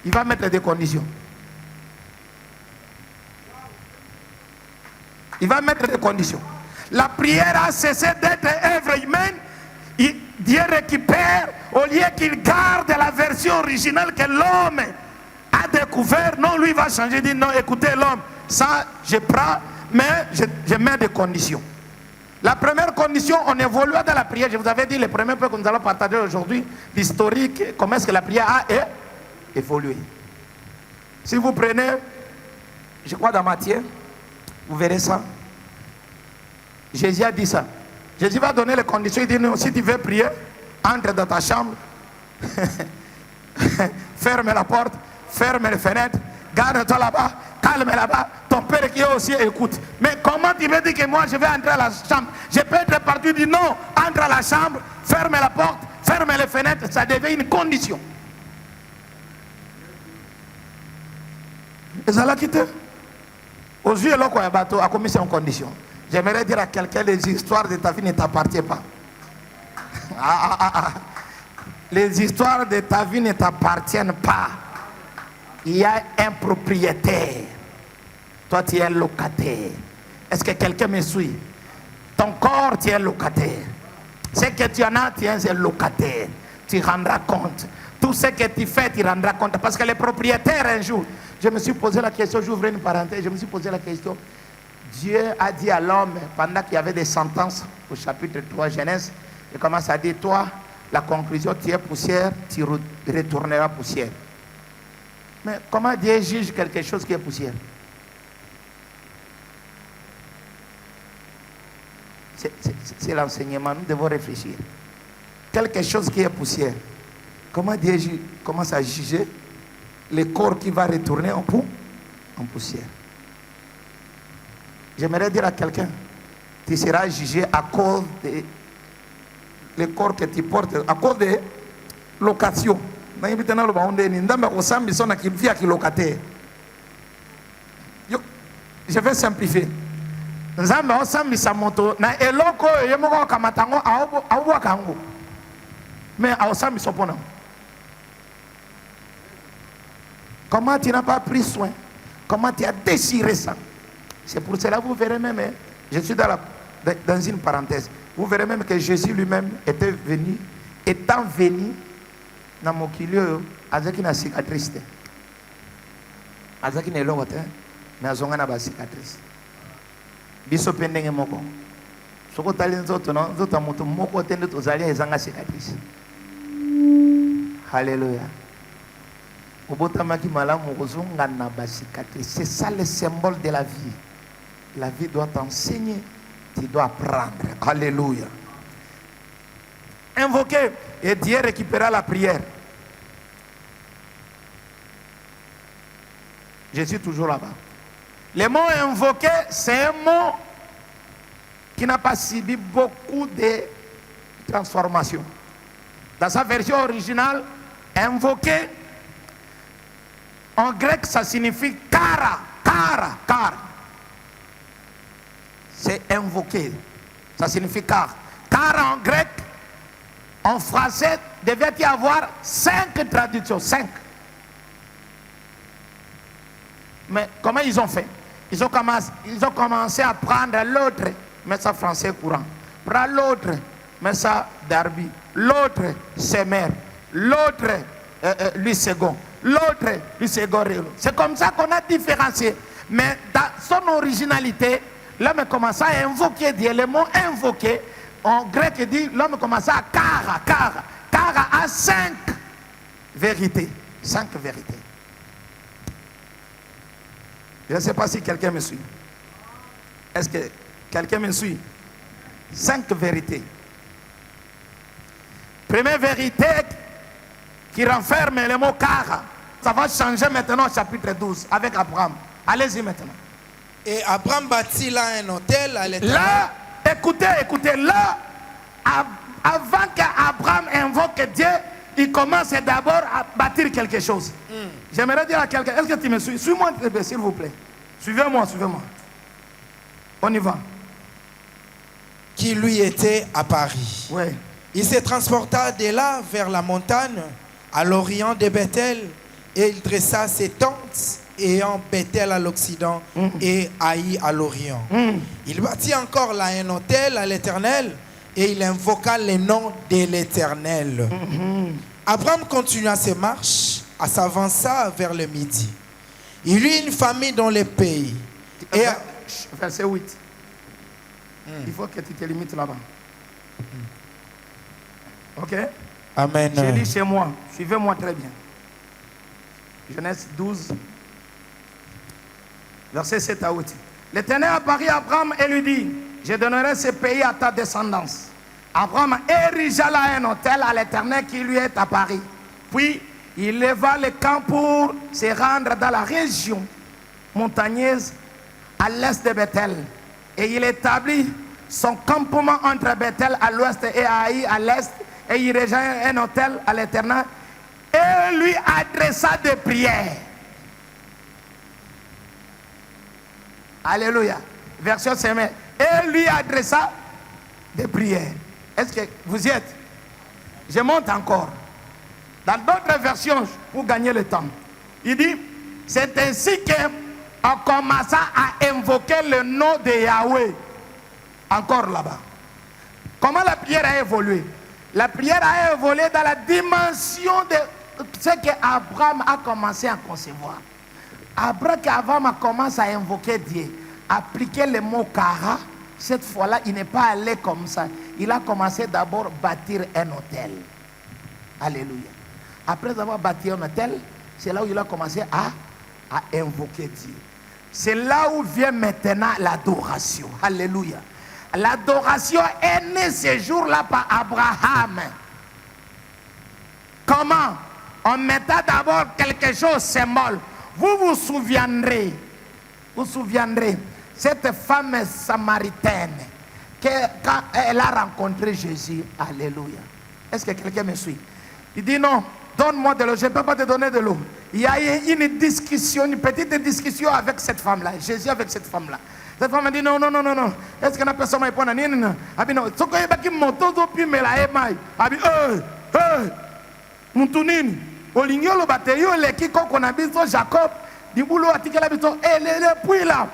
il va mettre des conditions. Il va mettre des conditions. La prière a cessé d'être œuvre humaine. Dieu récupère, au lieu qu'il garde la version originale que l'homme a découvert. Non, lui va changer, il dit non, écoutez l'homme, ça je prends, mais je mets des conditions. La première condition, on évolue dans la prière. Je vous avais dit, les premiers points que nous allons partager aujourd'hui, l'historique, comment est-ce que la prière a évolué. Si vous prenez, je crois dans Matthieu, vous verrez ça. Jésus a dit ça. Jésus va donner les conditions. Il dit, non, si tu veux prier, entre dans ta chambre, ferme la porte, ferme les fenêtres, garde-toi là-bas, calme là-bas, ton père qui est aussi écoute. Mais comment tu veux dire que moi je vais entrer à la chambre? Je peux être parti, dire non, entre à la chambre, ferme la porte, ferme les fenêtres, ça devient une condition. Et ça l'a quitté. Aux yeux de l'autre, bateau a commis une condition. J'aimerais dire à quelqu'un, les histoires de ta vie ne t'appartiennent pas. Les histoires de ta vie ne t'appartiennent pas. Il y a un propriétaire. Toi, tu es un locataire. Est-ce que quelqu'un me suit? Ton corps, tu es un locataire. Ce que tu en as, tu es un locataire. Tu rendras compte. Tout ce que tu fais, tu rendras compte. Parce que les propriétaires, un jour, je me suis posé la question, j'ouvre une parenthèse, je me suis posé la question. Dieu a dit à l'homme, pendant qu'il y avait des sentences, au chapitre 3 Genèse, il commence à dire, toi, la conclusion, tu es poussière, tu retourneras poussière. Mais comment Dieu juge quelque chose qui est poussière? C'est l'enseignement, nous devons réfléchir. Quelque chose qui est poussière, comment Dieu commence à juger le corps qui va retourner en poussière? J'aimerais dire à quelqu'un, tu seras jugé à cause de le corps que tu portes, à cause de location. Je vais simplifier. Mais comment tu n'as pas pris soin? Comment tu as désiré ça? C'est pour cela que vous verrez même, je suis dans une parenthèse, vous verrez même que Jésus lui-même était venu, étant venu dans mon milieu, avec une cicatrice. Avec une longue, mais avec une cicatrice. Biso pendenge moko. Soko tali nzoto no, nzoto moto moko tende tozali ezanga cicatrice. Alléluia. Obotamaki malamu kozonga na ba cicatrice. C'est ça le symbole de la vie. La vie doit t'enseigner, tu dois apprendre. Alléluia. Invoquer et Dieu récupéra la prière. Je suis toujours là-bas. Le mot invoquer, c'est un mot qui n'a pas subi beaucoup de transformations. Dans sa version originale, Invoquer, en grec, ça signifie kara, kara, kara. C'est invoquer, ça signifie kara. Kara en grec, en français, devait y avoir 5 traductions, 5. Mais comment ils ont fait? Ils ont commencé à prendre l'autre, mais ça français courant. Prendre l'autre, mais ça Darby. L'autre, Semer. L'autre, lui second. L'autre, lui second. C'est comme ça qu'on a différencié. Mais dans son originalité, l'homme commence à invoquer Dieu. Le mot invoquer, en grec, dit l'homme commence à kara, kara. Kara a 5 vérités. 5 vérités. Je ne sais pas si quelqu'un me suit. Est-ce que quelqu'un me suit? 5 vérités. Première vérité qui renferme le mot kara. Ça va changer maintenant au chapitre 12 avec Abraham. Allez-y maintenant. Et Abraham bâtit là un hôtel à l'Éternel. Là, écoutez, là, avant qu'Abraham invoque Dieu, il commence d'abord à bâtir quelque chose. J'aimerais dire à quelqu'un, est-ce que tu me suis? Suis-moi, s'il vous plaît. Suivez-moi. On y va. Qui lui était à Paris. Oui. Il se transporta de là vers la montagne, à l'orient de Bethel, et il dressa ses tentes, ayant Bethel à l'occident et Haï à l'orient. Il bâtit encore là un hôtel à l'Éternel, et il invoqua le nom de l'Éternel. Abraham continua ses marches, à s'avança vers le midi. Il eut une famille dans le pays. Et verset 8. Il faut que tu te limites là-bas. Ok? Amen. Je lis chez moi. Suivez-moi très bien. Genèse 12, verset 7 à 8. L'Éternel apparut à Abraham et lui dit, je donnerai ce pays à ta descendance. Abraham érigea là un hôtel à l'Éternel qui lui est apparu. Puis, il leva le camp pour se rendre dans la région montagneuse à l'est de Bethel. Et il établit son campement entre Bethel à l'ouest et Haï à l'est. Et il rejoint un hôtel à l'Éternel et lui adressa des prières. Alléluia. Version semée. Et lui adressa des prières. Est-ce que vous y êtes? Je monte encore. Dans d'autres versions, pour gagner le temps, il dit, c'est ainsi qu'on commença à invoquer le nom de Yahweh. Encore là-bas. Comment la prière a évolué? La prière a évolué dans la dimension de ce qu'Abraham a commencé à concevoir. Abraham a commencé à invoquer Dieu, appliquer le mot kara. Cette fois-là, il n'est pas allé comme ça. Il a commencé d'abord à bâtir un hôtel. Alléluia. Après avoir bâti un hôtel, c'est là où il a commencé à invoquer Dieu. C'est là où vient maintenant l'adoration. Alléluia. L'adoration est née ce jour-là par Abraham. Comment? En mettant d'abord quelque chose symbole. Vous vous souviendrez, cette femme samaritaine, quand elle a rencontré Jésus, alléluia. Est-ce que quelqu'un me suit? Il dit non, donne-moi de l'eau, je ne peux pas te donner de l'eau. Il y a une discussion, une petite discussion avec cette femme-là, Jésus avec cette femme-là. Cette femme a dit non. Est-ce que la personne m'a répondu? Non. Elle dit non. Ce qu'il y a qui monte, puis me la émaille. Elle dit Moutounine. Olingyo le bataillon, les qui qu'on a vu Jacob, du boulot à ticket la bito. Et puis là,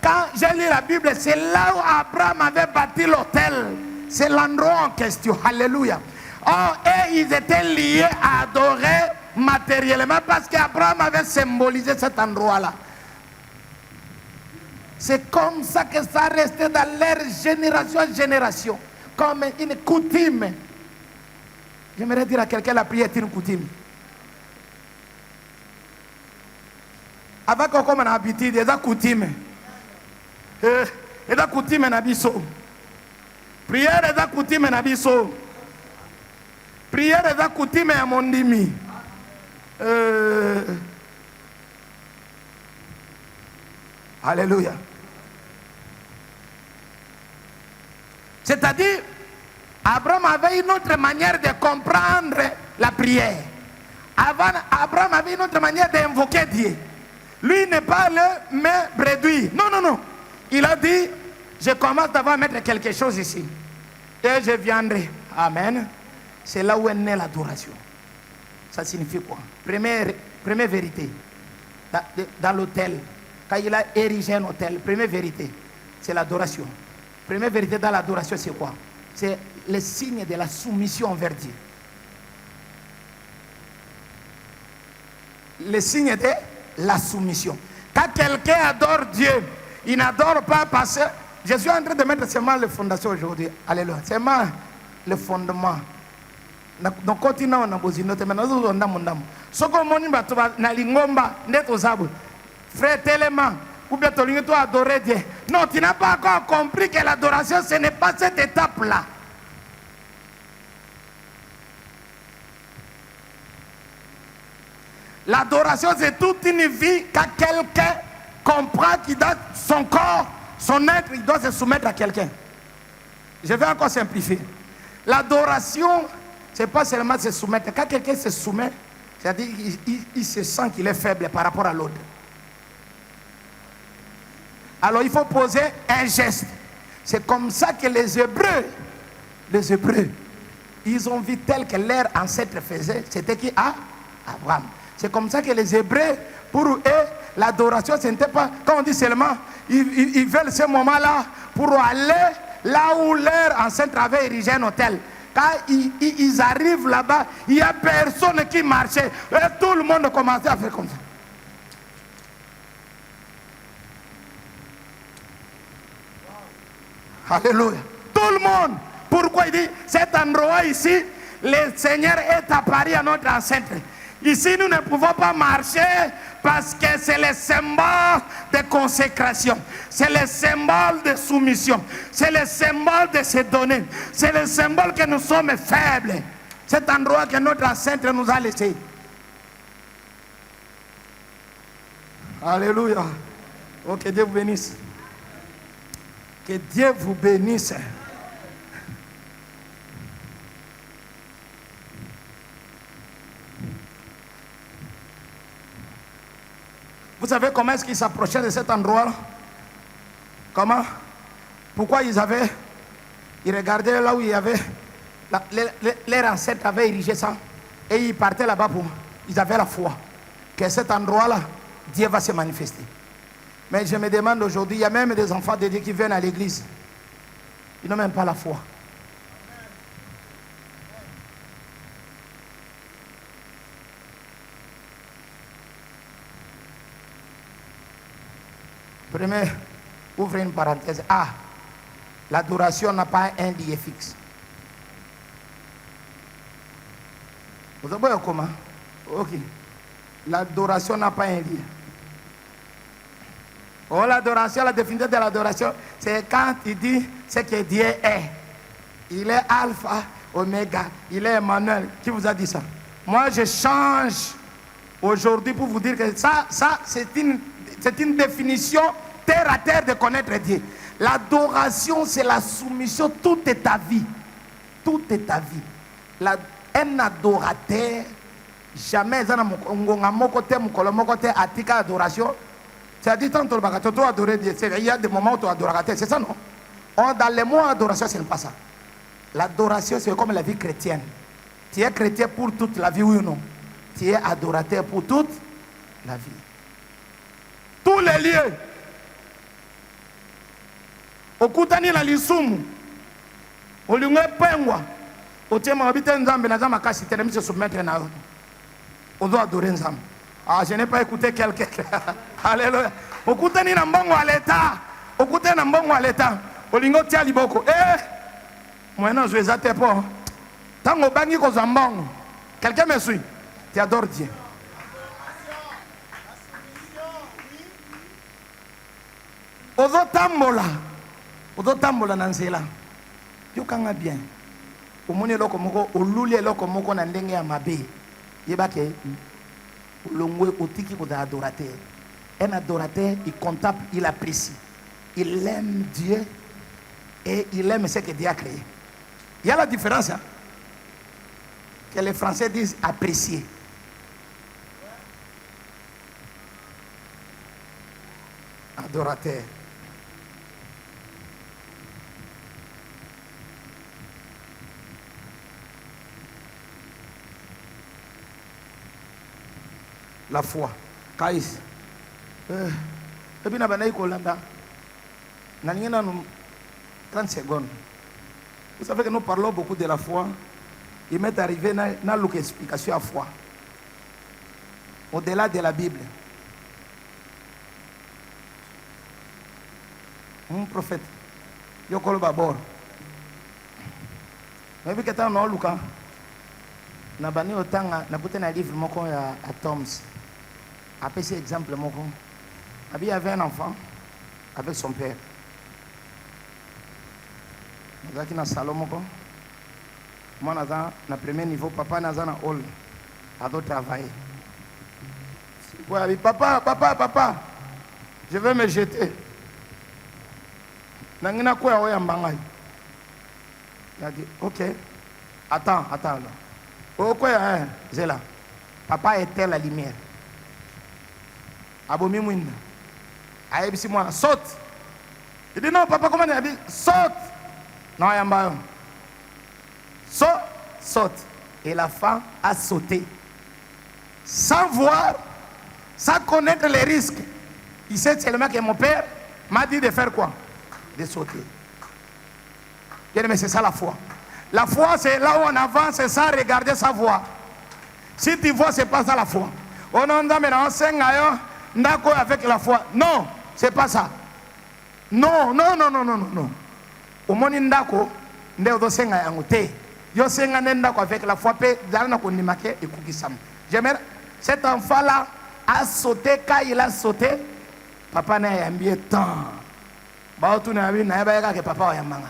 quand j'ai lu la Bible, c'est là où Abraham avait bâti l'hôtel. C'est l'endroit en question. Alléluia. Oh, et ils étaient liés à adorer matériellement parce qu'Abraham avait symbolisé cet endroit-là. C'est comme ça que ça restait dans leur génération en génération, comme une coutume. J'aimerais dire à quelqu'un, la prière est une coutume. Avec comme on a habitude, il y a des coutumes. Il y a des coutumes en abisso. Prière est des coutumes en abisso. Prière est des coutumes en mondimi. Alléluia. C'est-à-dire, Abraham avait une autre manière de comprendre la prière. Avant, Abraham avait une autre manière d'invoquer Dieu. Lui n'est pas le me bredouille. Non, non, non. Il a dit, je commence d'abord à mettre quelque chose ici. Et je viendrai. Amen. C'est là où est née l'adoration. Ça signifie quoi? Première vérité. Dans l'hôtel, quand il a érigé un hôtel, première vérité, c'est l'adoration. Première vérité dans l'adoration, c'est quoi? C'est le signe de la soumission envers Dieu. Le signe de la soumission. Quand quelqu'un adore Dieu, il n'adore pas parce que je suis en train de mettre seulement les fondations aujourd'hui. Alléluia. Seulement le fondement. Donc continue on a besoin de maintenant nous ndam. Soko moni bato na lingomba ndeto zabu. Frère tellement ou bien tu dois adorer Dieu. Non, tu n'as pas encore compris que l'adoration ce n'est pas cette étape là. L'adoration, c'est toute une vie quand quelqu'un comprend qu'il doit son corps, son être, il doit se soumettre à quelqu'un. Je vais encore simplifier. L'adoration, ce n'est pas seulement se soumettre. Quand quelqu'un se soumet, c'est-à-dire qu'il se sent qu'il est faible par rapport à l'autre. Alors il faut poser un geste. C'est comme ça que les Hébreux, ils ont vu tel que leur ancêtre faisait. C'était qui? Abraham. C'est comme ça que les Hébreux, pour eux, l'adoration, ce n'était pas, quand on dit seulement, ils veulent ce moment-là pour aller là où leur ancêtre avait érigé un hôtel. Quand ils arrivent là-bas, il n'y a personne qui marchait. Et tout le monde commençait à faire comme ça. Alléluia. Tout le monde. Pourquoi il dit, cet endroit ici, le Seigneur est apparu à notre ancêtre. Ici, nous ne pouvons pas marcher parce que c'est le symbole de consécration. C'est le symbole de soumission. C'est le symbole de se donner. C'est le symbole que nous sommes faibles. Cet endroit que notre ancêtre nous a laissé. Alléluia. Oh, que Dieu vous bénisse. Que Dieu vous bénisse. Vous savez comment est-ce qu'ils s'approchaient de cet endroit? Comment? Pourquoi ils regardaient là où il y avait, les ancêtres avaient érigé ça, et ils partaient là-bas pour, ils avaient la foi, que cet endroit-là, Dieu va se manifester. Mais je me demande aujourd'hui, il y a même des enfants de Dieu qui viennent à l'église, ils n'ont même pas la foi. Premier, ouvrez une parenthèse. L'adoration n'a pas un lieu fixe. Vous savez comment? Ok. L'adoration n'a pas un lieu. Oh, l'adoration, la définition de l'adoration, c'est quand il dit ce que Dieu est. Il est Alpha, Oméga. Il est Emmanuel. Qui vous a dit ça? Moi, je change aujourd'hui pour vous dire que ça c'est une définition terre à terre de connaître Dieu. L'adoration, c'est la soumission. Tout est ta vie. Tout est ta vie. Un adorateur, jamais atika adoration. C'est-à-dire, tant que tu adorer Dieu, il y a des moments où tu adoras. C'est ça, non? Dans les mots adoration, ce n'est pas ça. L'adoration, c'est comme la vie chrétienne. Tu es chrétien pour toute la vie, oui ou non? Tu es adorateur pour toute la vie. Tous les lieux. Okutani na lisumu. Olungwe pengwa. Otiema habite nzambe na zama kasi teremi se soumettre na eux. On doit adorer nzambe. Je n'ai pas écouté quelqu'un. Alléluia. Okutani na mbongo à l'état. Okutani na mbongo à l'état. Olingo tia liboko. Moi je vais te pas. Tango bangi ko zambongo. Quelqu'un me suit. Tu adores Dieu. Ozotambola na nzela. Yokanga bien. Omoni eloko moko oluli eloko moko na ndenge ya mabe. Yebake olongwe otiki ko adorateur. Un adorateur, il contemple, il apprécie. Il aime Dieu et il aime ce que Dieu a créé. Il y a la différence, hein? Que les Français disent apprécier. Adorateur. La foi. Kaïs. Et puis, nous avons 30 secondes. Vous savez que nous parlons beaucoup de la foi. Il m'est arrivé dans l'explication à la foi. Au-delà de la Bible. Un prophète. Yokolo Babor. Mais vu que tu as un Luka, na bani otanga na boute na livre moko ya Atoms. Après cet exemple moko. Il avait un enfant avec son père. Il y a un salon moko. Moi na premier niveau papa na na hall. A doit travailler. Ouais, papa, je vais me jeter. Nangina quoi oya mbangai. Il a dit OK. Attends là. Oh quoi hein, Zela. Papa éteint la lumière. Abomi mwinda. Aïbisi moi saute. Il dit non papa comment il a dit saute. Non yamba. Saute. Et la femme a sauté. Sans voir, sans connaître les risques. Il sait seulement que mon père m'a dit de faire quoi? De sauter. Mais c'est ça la foi. La foi, c'est là où on avance sans regarder sa voie. Si tu vois, c'est pas ça la foi. On a avec la foi. Non, c'est pas ça. Non. Au monde ndako, ndeko senga yangote. Yo senga ndako avec la foi pe dana ko nimake ekukisam. J'aimerais cet enfant là a sauté quand il a sauté. Papa n'a yambié tant. Ba tu na bi na ba que papa yamanga.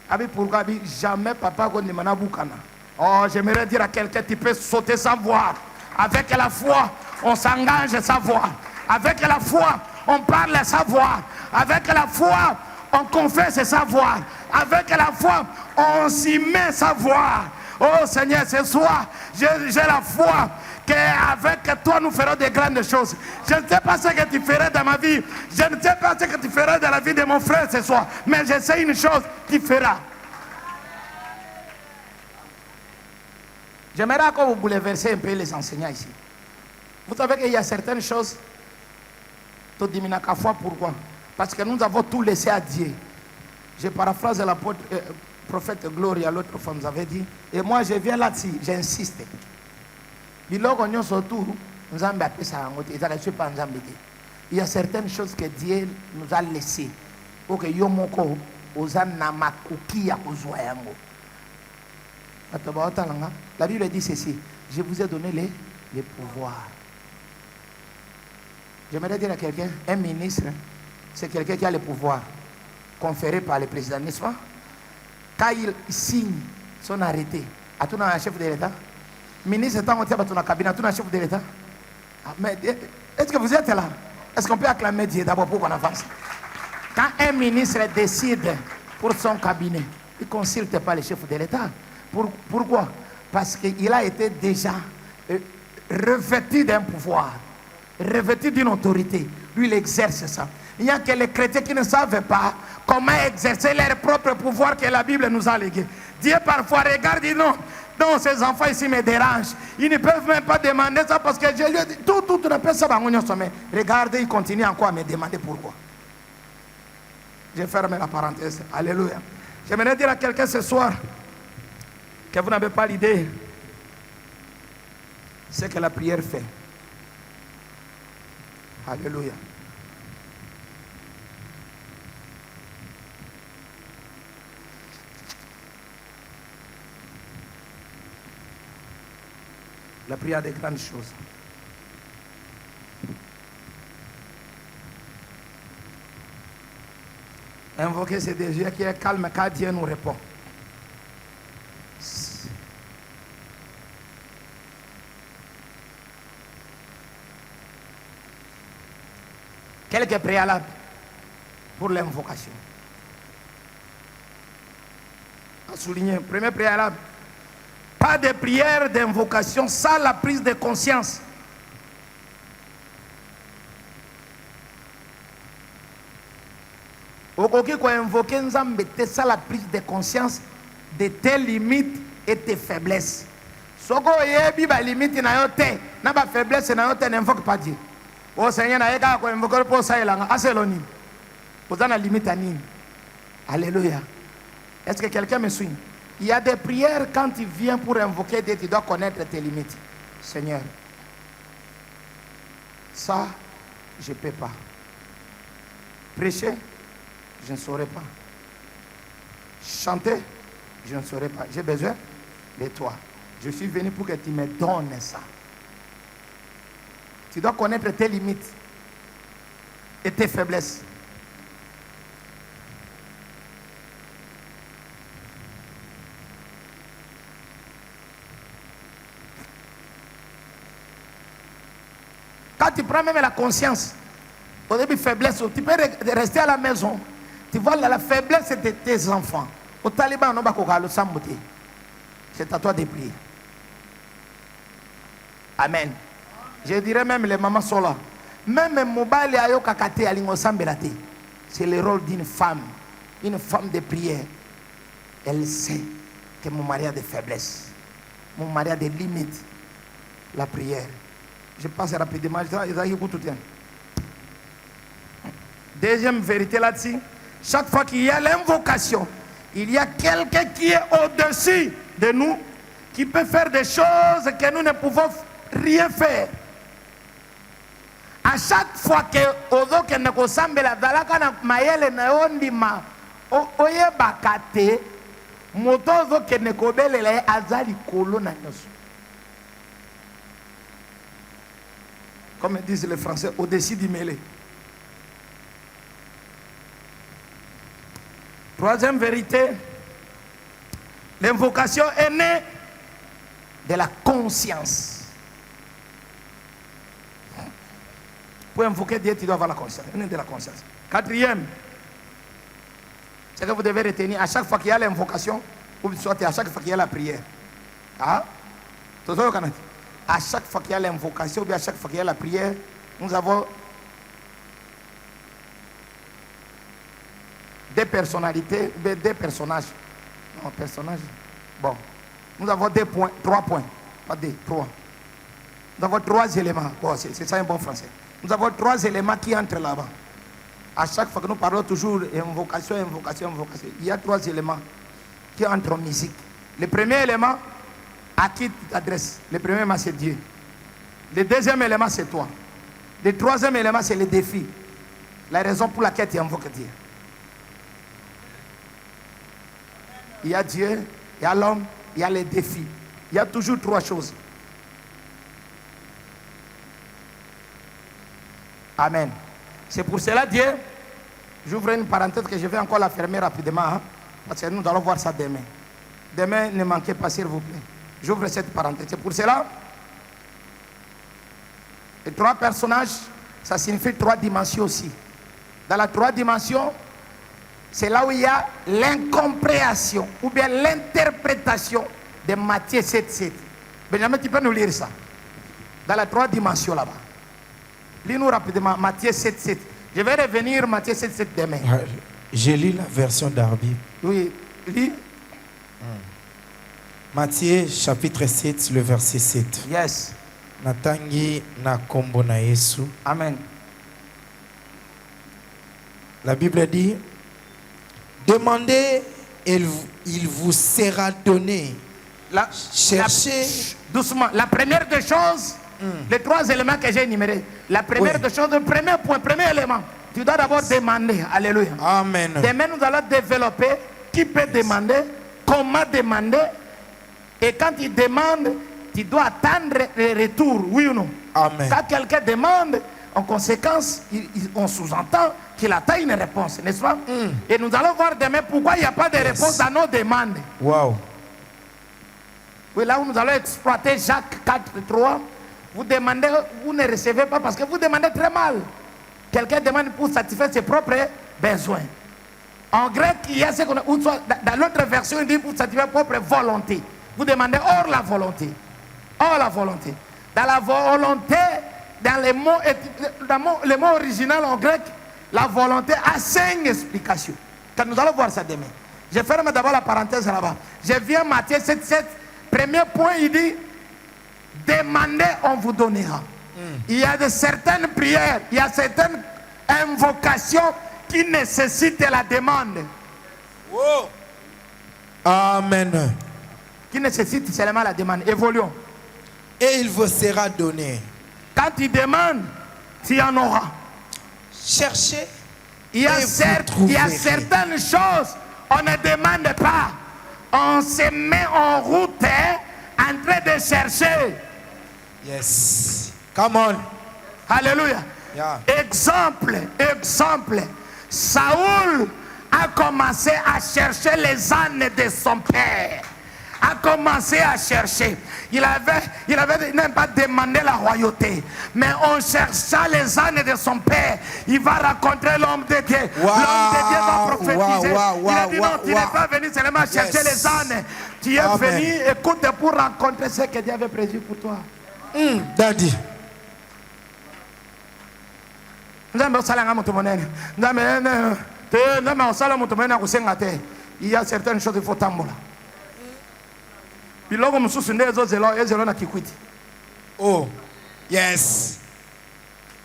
Abi pourquoi abi jamais papa ko ndimana bukana. Oh, j'aimerais dire à quelqu'un tu peux sauter sans voir. Avec la foi, on s'engage sans voir. Avec la foi, on parle sans voir. Avec la foi, on confesse sans voir. Avec la foi, on s'y met sans voir. Oh Seigneur, ce soir, j'ai la foi qu'avec toi nous ferons de grandes choses. Je ne sais pas ce que tu ferais dans ma vie. Je ne sais pas ce que tu ferais dans la vie de mon frère ce soir. Mais je sais une chose, tu feras. J'aimerais que vous bouleversez un peu les enseignants ici. Vous savez qu'il y a certaines choses. Tu dis la foi, pourquoi? Parce que nous avons tout laissé à Dieu. Je paraphrase l'apôtre, prophète Gloria, l'autre fois nous avait dit. Et moi je viens là-dessus, j'insiste. Il y a certaines choses que Dieu nous a laissées. Pour que Yomoko, Ozanamakuki, Ozoyango. La Bible dit ceci. Je vous ai donné les pouvoirs. J'aimerais dire à quelqu'un, un ministre, c'est quelqu'un qui a le pouvoir conféré par le président, n'est-ce pas? Quand il signe son arrêté, à tout un chef de l'État, ministre est en train de cabinet, à tout un chef de l'État. Mais est-ce que vous êtes là? Est-ce qu'on peut acclamer Dieu d'abord pour qu'on avance? Quand un ministre décide pour son cabinet, il ne consulte pas le chef de l'État. Pourquoi? Parce qu'il a été déjà revêtu d'un pouvoir, revêtu d'une autorité. Lui, il exerce ça. Il n'y a que les chrétiens qui ne savent pas comment exercer leur propre pouvoir que la Bible nous a légué. Dieu parfois regarde et dit non, ces enfants ici me dérangent. Ils ne peuvent même pas demander ça parce que je lui ai dit tout ne peut ça. Mais regardez, il continue encore à me demander pourquoi. Je ferme la parenthèse. Alléluia. J'aimerais dire à quelqu'un ce soir que vous n'avez pas l'idée ce que la prière fait. Alléluia. La prière a des grandes choses. Invoquer c'est des yeux qui est calme quand Dieu nous répond. Quelques préalables pour l'invocation. À souligner, premier préalable, pas de prière d'invocation sans la prise de conscience okoki ko invoquer nzambe te ça la prise de conscience de tes limites et tes faiblesses. Soko yebi ba limite na yo te na ba faiblesse na yo te n'invoque pas Dieu. Oh Seigneur na yeka ko invoquer pour ça elanga aseloni. Ozana limite anini. Alléluia. Est-ce que quelqu'un me suit? Il y a des prières quand tu viens pour invoquer Dieu, tu dois connaître tes limites. Seigneur, ça, je ne peux pas. Prêcher, je ne saurais pas. Chanter, je ne saurais pas. J'ai besoin de toi. Je suis venu pour que tu me donnes ça. Tu dois connaître tes limites et tes faiblesses. Quand tu prends même la conscience, au début faiblesse, tu peux rester à la maison. Tu vois la faiblesse de tes enfants. Au Taliban, c'est à toi de prier. Amen. Je dirais même les mamans sont là. Même mobile ayo kakate alingo sambelate. C'est le rôle d'une femme de prière. Elle sait que mon mari a des faiblesses. Mon mari a des limites. La prière. Je passe rapidement. Deuxième vérité là-dessus. Chaque fois qu'il y a l'invocation, il y a quelqu'un qui est au-dessus de nous, qui peut faire des choses que nous ne pouvons rien faire. À chaque fois que ozo ke neko sambela dalaka na mayele na ondima oye bakate motozo ke neko belela azali kolo na nyoso. Comme disent les Français, au-dessus du mêlé. Troisième vérité, l'invocation est née de la conscience. Pour invoquer Dieu, tu dois avoir la conscience. Elle est née de la conscience. Quatrième, c'est que vous devez retenir à chaque fois qu'il y a l'invocation, ou soit à chaque fois qu'il y a la prière. Ah? À chaque fois qu'il y a l'invocation, ou bien à chaque fois qu'il y a la prière, nous avons des personnalités, des personnages. Non, personnages. Bon. Nous avons trois points. Pas des, trois. Nous avons trois éléments. Bon, c'est ça un bon français. Nous avons trois éléments qui entrent là-bas. À chaque fois que nous parlons toujours invocation, invocation, invocation, il y a trois éléments qui entrent en musique. Le premier élément, à qui tu t'adresses? Le premier élément, c'est Dieu. Le deuxième élément, c'est toi. Le troisième élément, c'est le défi. La raison pour laquelle tu invoques Dieu. Il y a Dieu, il y a l'homme, il y a les défis. Il y a toujours trois choses. Amen. C'est pour cela, Dieu, j'ouvre une parenthèse que je vais encore la fermer rapidement, hein, parce que nous allons voir ça demain. Demain, ne manquez pas, s'il vous plaît. J'ouvre cette parenthèse. C'est pour cela, les trois personnages, ça signifie trois dimensions aussi. Dans la trois dimensions, c'est là où il y a l'incompréhension ou bien l'interprétation de Matthieu 7,7. Benjamin, tu peux nous lire ça? Dans la trois dimensions là-bas. Lis-nous rapidement Matthieu 7,7. Je vais revenir Matthieu 7,7 demain. Je lis la version d'Arbi. Oui, lis. Matthieu chapitre 7, le verset 7. Yes. Natangi na kombo na Yesu. Amen. La Bible dit, demandez et il vous sera donné. Cherchez. Doucement. La première des choses, les trois éléments que j'ai énumérés. La première des choses, le premier point, premier élément. Tu dois d'abord demander. Alléluia. Amen. Demain, nous allons développer qui peut demander, comment demander. Et quand il demande, tu dois attendre le retour, oui ou non? Amen. Quand quelqu'un demande, en conséquence, on sous-entend qu'il attend une réponse, n'est-ce pas? Et nous allons voir demain pourquoi il n'y a pas de réponse à nos demandes. Wow. Oui, là où nous allons exploiter Jacques 4, 3. Vous demandez, vous ne recevez pas parce que vous demandez très mal. Quelqu'un demande pour satisfaire ses propres besoins. En grec, il y a ce qu'on a, dans l'autre version, il dit pour satisfaire propre volonté. Vous demandez hors la volonté. Hors la volonté. Dans la volonté, dans les mots original en grec, la volonté a 5 explications. Quand nous allons voir ça demain. Je ferme d'abord la parenthèse là-bas. Je viens Matthieu 7, premier point, il dit, demandez, on vous donnera. Il y a de certaines prières, il y a certaines invocations qui nécessitent la demande. Oh. Amen. Qui nécessitent seulement la demande. Évoluons. Et il vous sera donné. Quand tu demandes, tu en auras. Cherchez. Il y a et vous il y a trouverez. certaines choses, on ne demande pas. On se met en route en train de chercher. Yes. Come on. Alléluia. Yeah. Exemple. Saoul a commencé à chercher les ânes de son père. A commencé à chercher. Il avait même pas demandé la royauté. Mais on chercha les ânes de son père. Il va rencontrer l'homme de Dieu. Wow. L'homme de Dieu va prophétiser. Wow. Il a dit non, tu n'es pas venu seulement chercher les ânes. Tu es Amen. venu, écoute, pour rencontrer ce que Dieu avait prévu pour toi. Daddy. Il y a certaines choses qu'il faut tambola. Oh. Yes.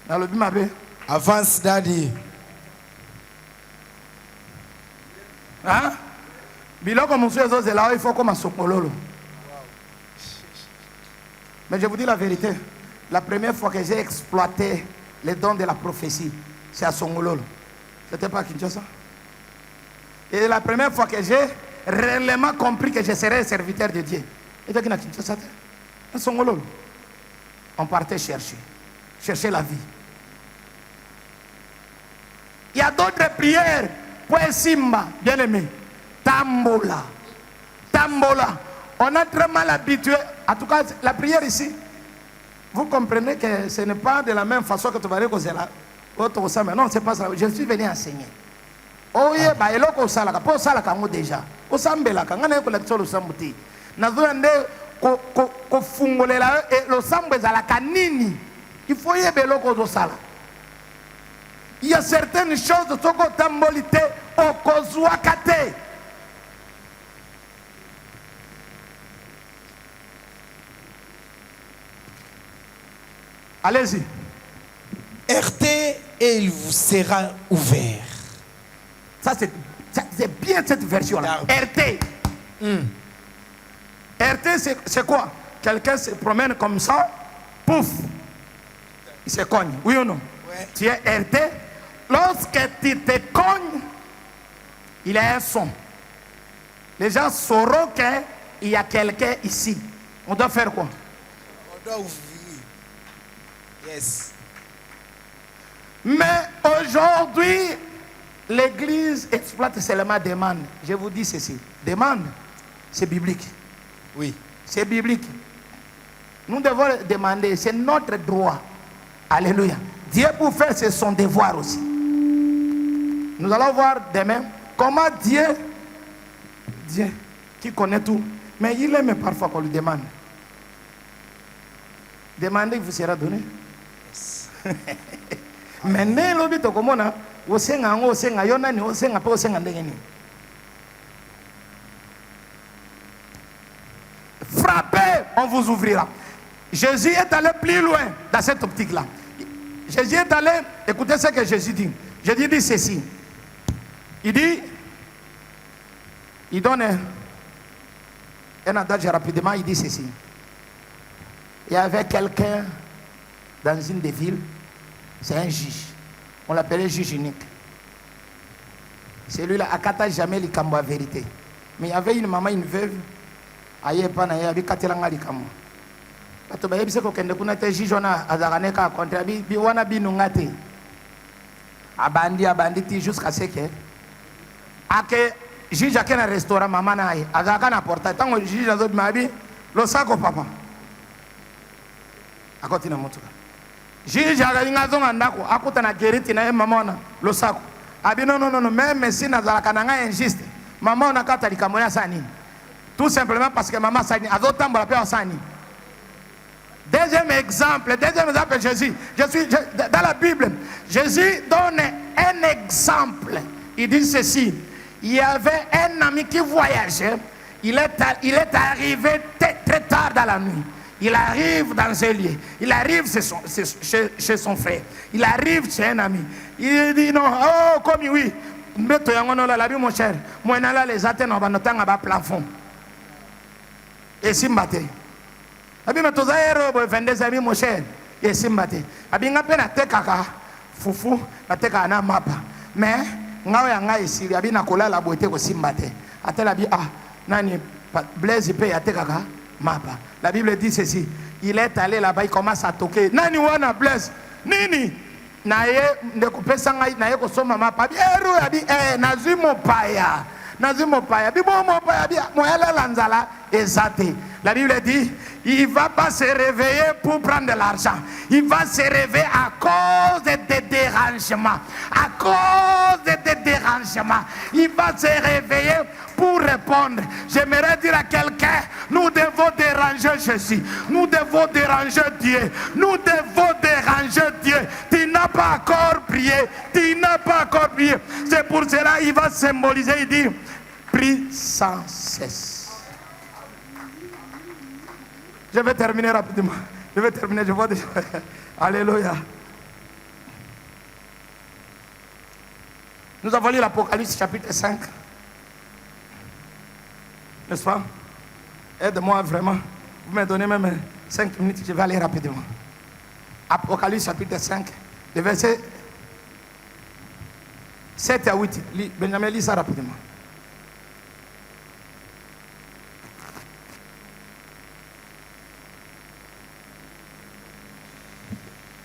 Hein? Avance, Daddy. Il faut comme un sokololo. Mais je vous dis la vérité, la première fois que j'ai exploité les dons de la prophétie, c'est à Songololo. C'était pas à Kinshasa. Et la première fois que j'ai réellement compris que je serais un serviteur de Dieu, c'était à Kinshasa. À Songololo. On partait chercher la vie. Il y a d'autres prières. Point Simba, bien aimé. Tambola. On a très mal habitué. En tout cas, la prière ici, vous comprenez que ce n'est pas de la même façon que tu vas dire que c'est là. Non, c'est pas ça. Je suis venu enseigner. Oh, yeah, bah, il faut ça là. Pour ça là, déjà. Au sambe là, quand on est collecteur le sambuti. Nazouande, ko fungole là, et le sambe za la kanini. Il faut y aller au sala. Il y a certaines choses qui sont tambolité au kozouakate. Allez-y. RT et il vous sera ouvert. Ça c'est bien cette version-là. RT. RT c'est quoi? Quelqu'un se promène comme ça, pouf, il se cogne. Oui ou non? Ouais. Tu es RT. Lorsque tu te cognes, il y a un son. Les gens sauront qu'il y a quelqu'un ici. On doit faire quoi? On doit ouvrir. Yes. Mais aujourd'hui, l'église exploite seulement demande. Je vous dis ceci. Demande, c'est biblique. Oui. C'est biblique. Nous devons demander, c'est notre droit. Alléluia. Dieu pour faire, c'est son devoir aussi. Nous allons voir demain comment Dieu qui connaît tout, mais il aime parfois qu'on lui demande. Demandez, il vous sera donné. Yes. Mais l'objet de comment frappez, on vous ouvrira. Jésus est allé plus loin dans cette optique-là. Jésus est allé, écoutez ce que Jésus dit. Jésus dit ceci. Il donne un adage rapidement, il dit ceci. Il y avait quelqu'un dans une des villes, c'est un juge. On l'appelait juge unique. Celui-là, Akata jamais les cambo à vérité. Mais il y avait une maman, une veuve, aïe pas naïe, avec Katelanga les cambo. Parce que il y a des gens qui juge on a azarane ka contre bi wana bi nungate. Abandi jusqu'à ce que ake juge a un restaurant maman naïe, azaka na porta tant que juge azo mabi lo sako papa. Akoti na motuka. Juge a zonga ndako akuta na geriti na maman na lo sako. Abi non, même si nazalaka nanga injuste, maman na kata likamoya sani. Tout simplement parce que maman sani azotambola pe sani. Deuxième exemple, Jésus. Dans la Bible, Jésus donne un exemple. Il dit ceci. Il y avait un ami qui voyageait. Il est arrivé très tard dans la nuit. Il arrive dans un lieu. Il arrive chez son frère. Il arrive chez un ami. Il dit non, oh, comme oui. Mon cher, moi, les attentes, on va noter un plafond. Et si m'batte. Abi me toza ero bo vendez ami mon cher. Et si m'batte. Abi nga pe na te kaka fufu na te kaka na mapa. Mais ngawe ya nga ici abi na kola la boite ko simbate. Atela bi nani Blaise pe ya te kaka mapa. La Bible dit ceci. Il est allé là-bas, il commence à toquer. Nani wana Blaise? Nini? Naye ndeko pesa ngai naye ko soma mapa. Abi ero abi nazimo paya. Nazimo paya. Bi bo mo paya bi mo ela lanzala ezate. La Bible dit, il ne va pas se réveiller pour prendre de l'argent. Il va se réveiller à cause des dérangements. À cause des dérangements. Il va se réveiller pour répondre. J'aimerais dire à quelqu'un, nous devons déranger Jésus. Nous devons déranger Dieu. Nous devons déranger Dieu. Tu n'as pas encore prié. Tu n'as pas encore prié. C'est pour cela qu'il va symboliser, il dit, prie sans cesse. Je vais terminer rapidement. Je vais terminer, je vois déjà. Alléluia. Nous avons lu l'Apocalypse chapitre 5. N'est-ce pas? Aide-moi vraiment. Vous me donnez même 5 minutes, je vais aller rapidement. Apocalypse chapitre 5, le verset 7 à 8. Benjamin, lis ça rapidement.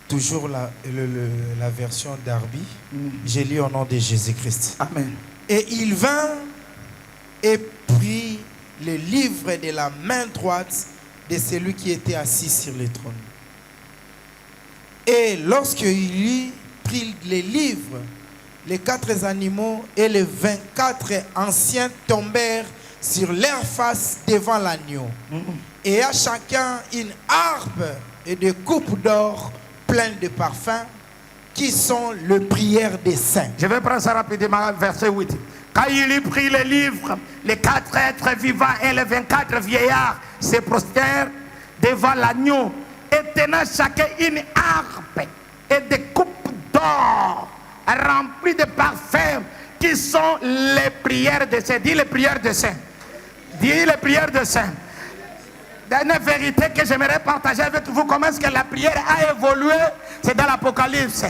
Toujours la version d'Arby. J'ai lu au nom de Jésus-Christ. Amen. Et il vint et prit le livre de la main droite de celui qui était assis sur le trône. Et lorsqu'il eut pris le livre, les 4 animaux et les 24 anciens tombèrent sur leur face devant l'agneau. Et à chacun une harpe et des coupes d'or pleines de parfums qui sont les prières des saints. Je vais prendre ça rapidement, verset 8. Quand il eut pris le livre, les 4 êtres vivants et les 24 vieillards se prostèrent devant l'agneau et tenant chacun une harpe et des coupes d'or remplies de parfums qui sont les prières des saints. Dis les prières des saints. Dis les prières des saints. Une vérité que j'aimerais partager avec vous, comment est-ce que la prière a évolué, c'est dans l'Apocalypse.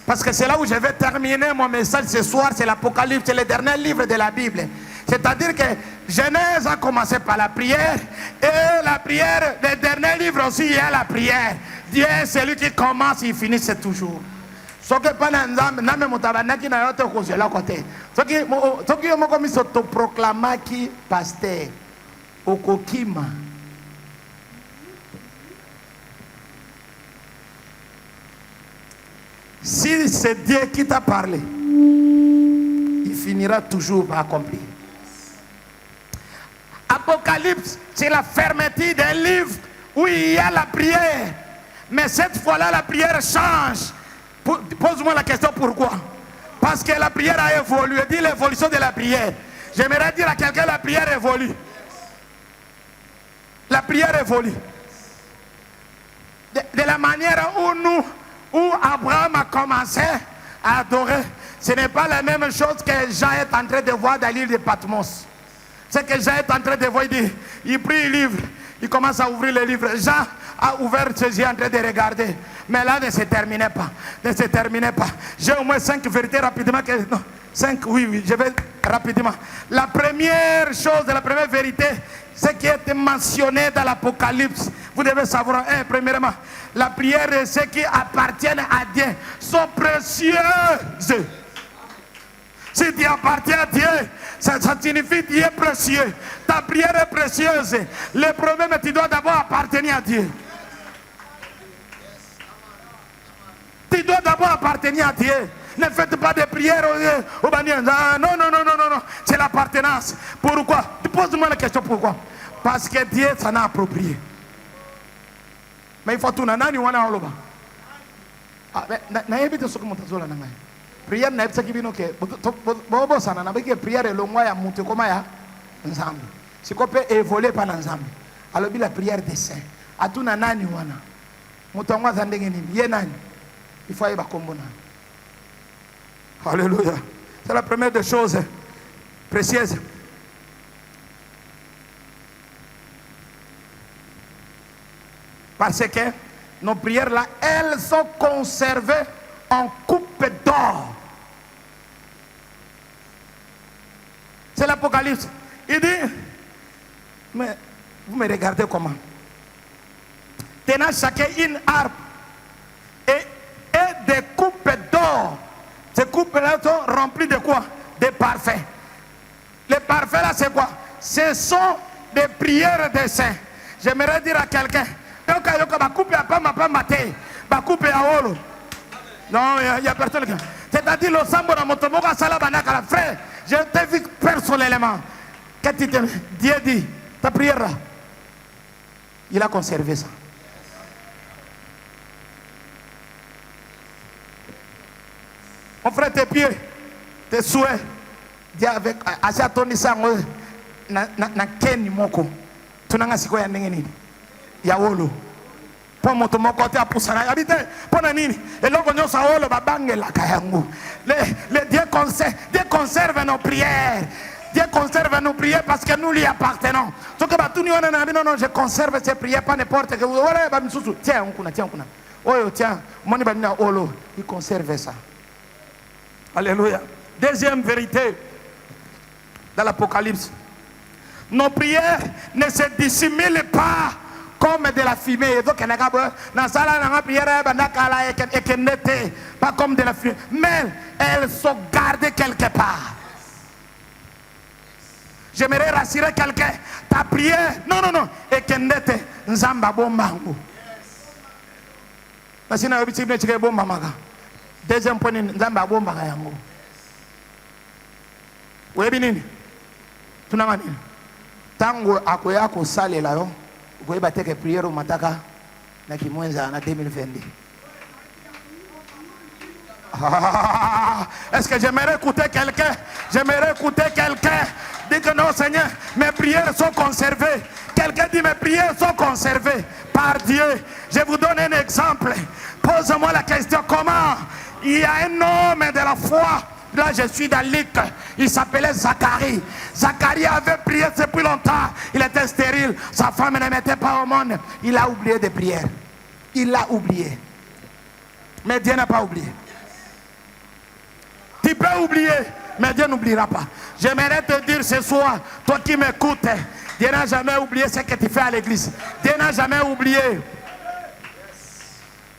Parce que c'est là où je vais terminer mon message ce soir, c'est l'Apocalypse, c'est le dernier livre de la Bible. C'est-à-dire que Genèse a commencé par la prière, et la prière, le dernier livre aussi, il y a la prière. Dieu est celui qui commence, il finit, c'est toujours. Ce que pendant nzambe mutabanaki na yote kozela kote. Ce qui mo komi s'autoproclamaki pasteur okokima. Si c'est Dieu qui t'a parlé, il finira toujours par accomplir. Apocalypse, c'est la fermeture d'un livre où il y a la prière. Mais cette fois-là, la prière change. Pose-moi la question pourquoi. Parce que la prière a évolué. Dis l'évolution de la prière. J'aimerais dire à quelqu'un, la prière évolue. La prière évolue. De la manière où Abraham a commencé à adorer, ce n'est pas la même chose que Jean est en train de voir dans l'île de Patmos. Ce que Jean est en train de voir, il prit le livre, il commence à ouvrir le livre. Jean a ouvert ses yeux en train de regarder. Mais là, ne se terminait pas. Ne se terminait pas. J'ai au moins 5 vérités rapidement. Non, 5, oui, je vais rapidement. La première chose, la première vérité, ce qui est mentionné dans l'Apocalypse, vous devez savoir, premièrement, la prière et ceux qui appartiennent à Dieu sont précieuses. Si tu appartiens à Dieu, ça signifie que tu es précieux. Ta prière est précieuse. Le problème, tu dois d'abord appartenir à Dieu. Tu dois d'abord appartenir à Dieu. Ne faites pas de prière au bannier. Non. C'est l'appartenance. Pourquoi? Pose-moi la question pourquoi. Parce que Dieu s'en a approprié. Mais il faut tout nani wana oloba. Prière n'est pas qui que bobo sana na biki prière le mois ya mutu koma ya nzambe. Si ko peut évoluer par nzambe. Alors la prière des saints. Atuna nani wana. Mutu ngwa za ndenge nini? Ye nani? Il faut yeba kombo nani. Alléluia. C'est la première des choses précieuses. Parce que nos prières là, elles sont conservées en coupe d'or. C'est l'Apocalypse. Il dit, mais vous me regardez comment? Tenant chacun une harpe et des coupes d'or. Ces coupes-là sont remplies de quoi? Des parfums. Les parfums là, c'est quoi? Ce sont des prières des saints. J'aimerais dire à quelqu'un, non, il n'y a personne qui... C'est-à-dire le sambo dans mon tomo salabanaka, frère, je t'ai vu personnellement. Quand tu t'es... Dieu dit, ta prière là, il a conservé ça. Mon frère, tes pieds, tes souhaits, Dieu avec Asatoni Sango, na Ken Moko, tu n'as pas si quoi n'engeni, Yawolo. Pour mon côté à Poussana, habite, pour Nanini, et là, on a Saolo, Babangue, la Kayango. Les Dieu conserve nos prières. Dieu conserve nos prières parce que nous lui appartenons. Donc, non, je conserve ces prières, pas n'importe que vous. Tiens, on tiens. Oh, tiens, mon Olo, il conserve ça. Alléluia. Deuxième vérité dans l'Apocalypse. Nos prières ne se dissimulent pas comme de la fumée. Pas comme de la fumée. Mais elles sont gardées quelque part. J'aimerais rassurer quelqu'un. Ta prière, non. Et que nete nzamba bombango. Parce que bomba maga. Deuxième point, nzamba bomba yango. Webi nini? Tunanga nini? Tango akoya ko sale la yo. Vous pouvez que prière au mataka na kimwenza na 2020. Est-ce que j'aimerais écouter quelqu'un? Dit que non, Seigneur, mes prières sont conservées. Quelqu'un dit mes prières sont conservées par Dieu. Je vous donne un exemple. Pose-moi la question, comment? Il y a un homme de la foi. Là, je suis dans Luc. Il s'appelait Zacharie. Zacharie avait prié depuis longtemps. Il était stérile. Sa femme ne mettait pas au monde. Il a oublié des prières. Il l'a oublié. Mais Dieu n'a pas oublié. Tu peux oublier, mais Dieu n'oubliera pas. J'aimerais te dire ce soir, toi qui m'écoutes, Dieu n'a jamais oublié ce que tu fais à l'église. Dieu n'a jamais oublié.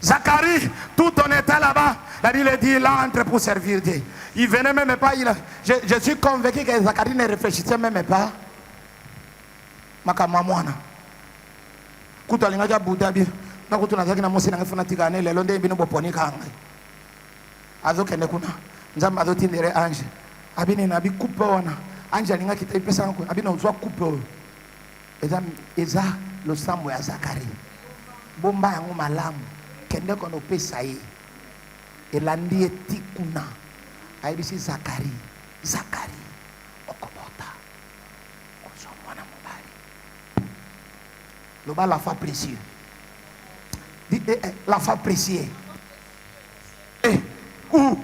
Zacharie, tout en état là-bas, il dit, il entre pour servir Dieu. Il venait même pas, je suis convaincu que Zacharie ne réfléchissait même pas. Makamamwana. Kuto alingaja budabi. Na kuto na zaki na mosi na ngefuna tigane le londe bino boponi kanga. Azo kende kuna. Nzamba azo tindere ange. Abini na bi coupe wana. Ange alinga kita ipesa ngo. Abina uzwa coupe. Eza lo sambo ya Zacharie. Bomba yango malamu. Kende kono pesa yi. Elandi etikuna. Aibisi Zacharie okobota ozomwana mobali loba la foi précieux la foi précieux où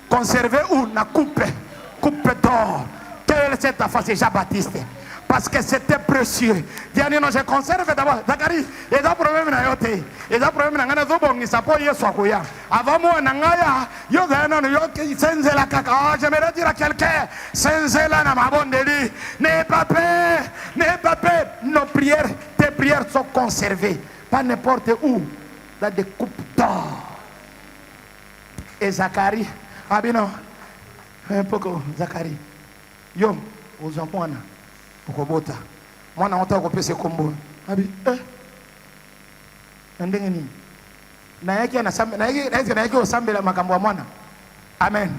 conserver où na coupe d'or. Quelle est cette foi? C'est Jean-Baptiste. Parce que c'était précieux. Diane non, je conserve d'abord. Zacharie, il y a un problème na yote. Il y a un problème na ngana zobo ni sapo yeso akoya. Avant moi na ngaya, yo non yo senze la kaka. J'aimerais dire à quelqu'un, senze la na mabondeli. N'aie pas peur. Nos prières, tes prières sont conservées. Pas n'importe où. Dans des coupes d'or. Et Zacharie, abino, un peu Zacharie. Yo, aux enfants. Ukobota mwana wata kopese kombo abi ndenge nini na yake anasamba na yake osambela makambo ya mwana. Amen,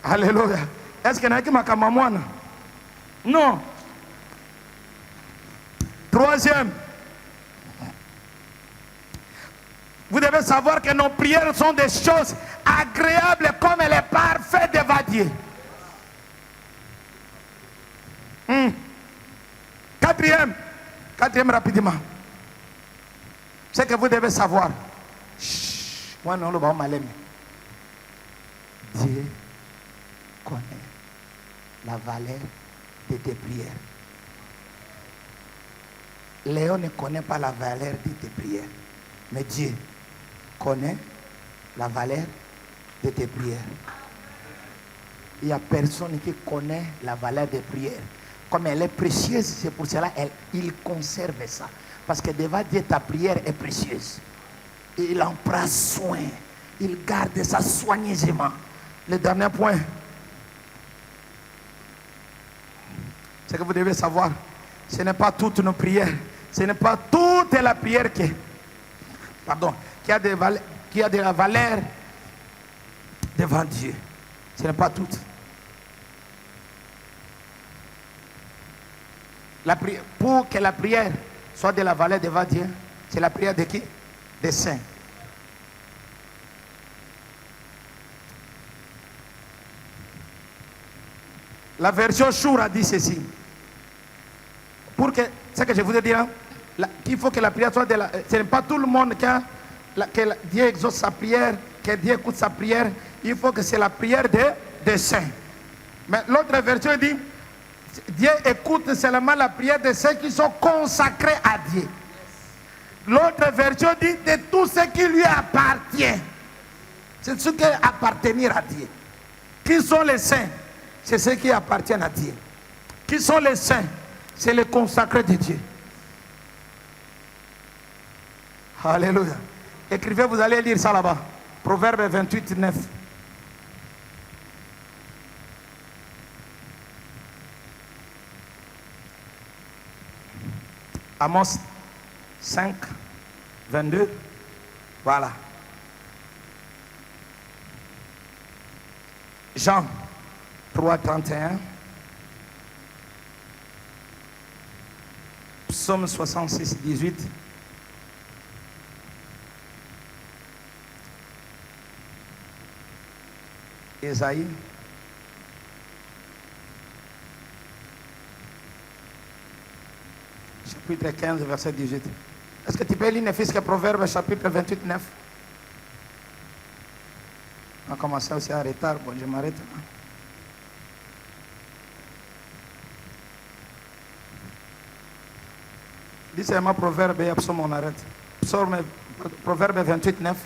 alléluia. Est-ce que na yake makambo ya mwana? Non. Troisième, vous devez savoir que nos prières sont des choses agréables comme les Dieu. Quatrième rapidement. C'est que vous devez savoir. Moi non, le bon malin. Dieu connaît la valeur de tes prières. Léon ne connaît pas la valeur de tes prières. Mais Dieu connaît la valeur de tes prières. Il n'y a personne qui connaît la valeur des prières. Comme elle est précieuse, c'est pour cela qu'il conserve ça. Parce que devant Dieu, ta prière est précieuse. Et il en prend soin. Il garde ça soigneusement. Le dernier point, c'est que vous devez savoir, ce n'est pas toutes nos prières. Ce n'est pas toute la prière qui a de la valeur devant Dieu. Ce n'est pas toute. Pour que la prière soit de la valeur devant Dieu, c'est la prière de qui? Des saints. La version Chour a dit ceci. Pour que, c'est ce que je voulais dire, qu'il faut que la prière soit de la... Ce n'est pas tout le monde que Dieu exauce sa prière, que Dieu écoute sa prière. Il faut que c'est la prière des saints. Mais l'autre version dit, Dieu écoute seulement la prière de ceux qui sont consacrés à Dieu. L'autre version dit de tout ce qui lui appartient. C'est ce qui appartenir à Dieu. Qui sont les saints? C'est ceux qui appartiennent à Dieu. Qui sont les saints? C'est les consacrés de Dieu. Alléluia. Écrivez, vous allez lire ça là-bas. Proverbe 28, 9. Amos 5, 22. Voilà. Jean 3, 31. Psaume 66, 18. Ésaïe. Chapitre 15, verset 18. Est-ce que tu peux lire ne fût-ce que Proverbe chapitre 28, 9? On a commencé aussi à retard. Bon, je m'arrête. Dis seulement Proverbe et Psaume, on arrête. Proverbe 28, 9.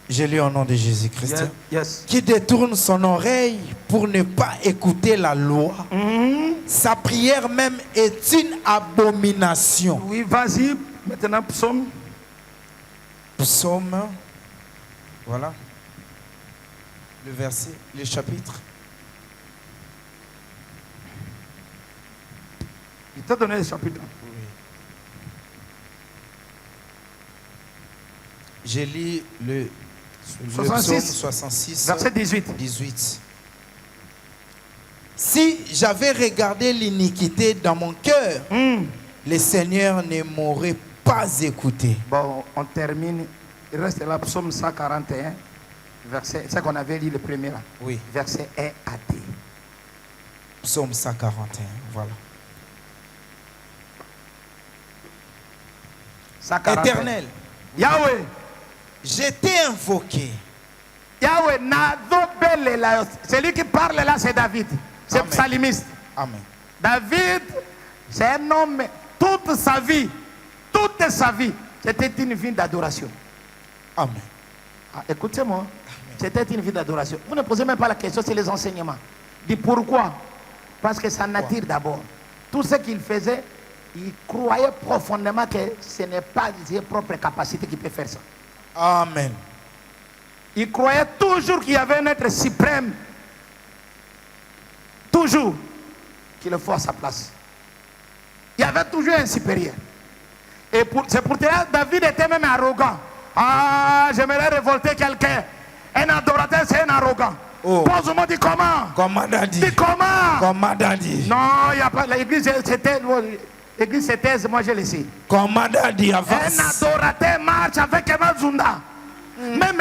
Je lis au nom de Jésus-Christ. Yes. Qui détourne son oreille pour ne pas écouter la loi. Sa prière même est une abomination. Oui, vas-y. Maintenant, psaume. Psaume. Voilà. Le verset, le chapitre. Il t'a donné le chapitre. Oui. J'ai lu le 66, psaume 66, verset 18. 18. Si j'avais regardé l'iniquité dans mon cœur, le Seigneur ne m'aurait pas écouté. Bon, on termine. Il reste là, psaume 141, verset, c'est qu'on avait lu le premier là. Oui. Verset 1 à 2. Psaume 141, voilà. 141. Éternel, Yahweh. je t'ai invoqué. Yahweh, c'est lui qui parle là, c'est David. C'est Amen. psalimiste. Amen. David, c'est un homme, toute sa vie, c'était une vie d'adoration. Amen. Ah, écoutez-moi, c'était une vie d'adoration. Vous ne posez même pas la question, c'est les enseignements. Dis pourquoi? Parce que ça nature d'abord. Tout ce qu'il faisait, il croyait profondément que ce n'est pas ses propres capacités qui peuvent faire ça. Amen. Il croyait toujours qu'il y avait un être suprême. Toujours qu'il le faut à sa place. Il y avait toujours un supérieur. Et c'est pour cela que David était même arrogant. Ah, j'aimerais révolter quelqu'un. Un adorateur, c'est un arrogant. Oh. Pose-moi, dis comment? Comment Dadi? Dis comment? Comment Dadi? Non, il n'y a pas. L'église, c'était. L'église, c'était, moi je le sais. Comment Dadi avance? Un adorateur marche avec un Zunda.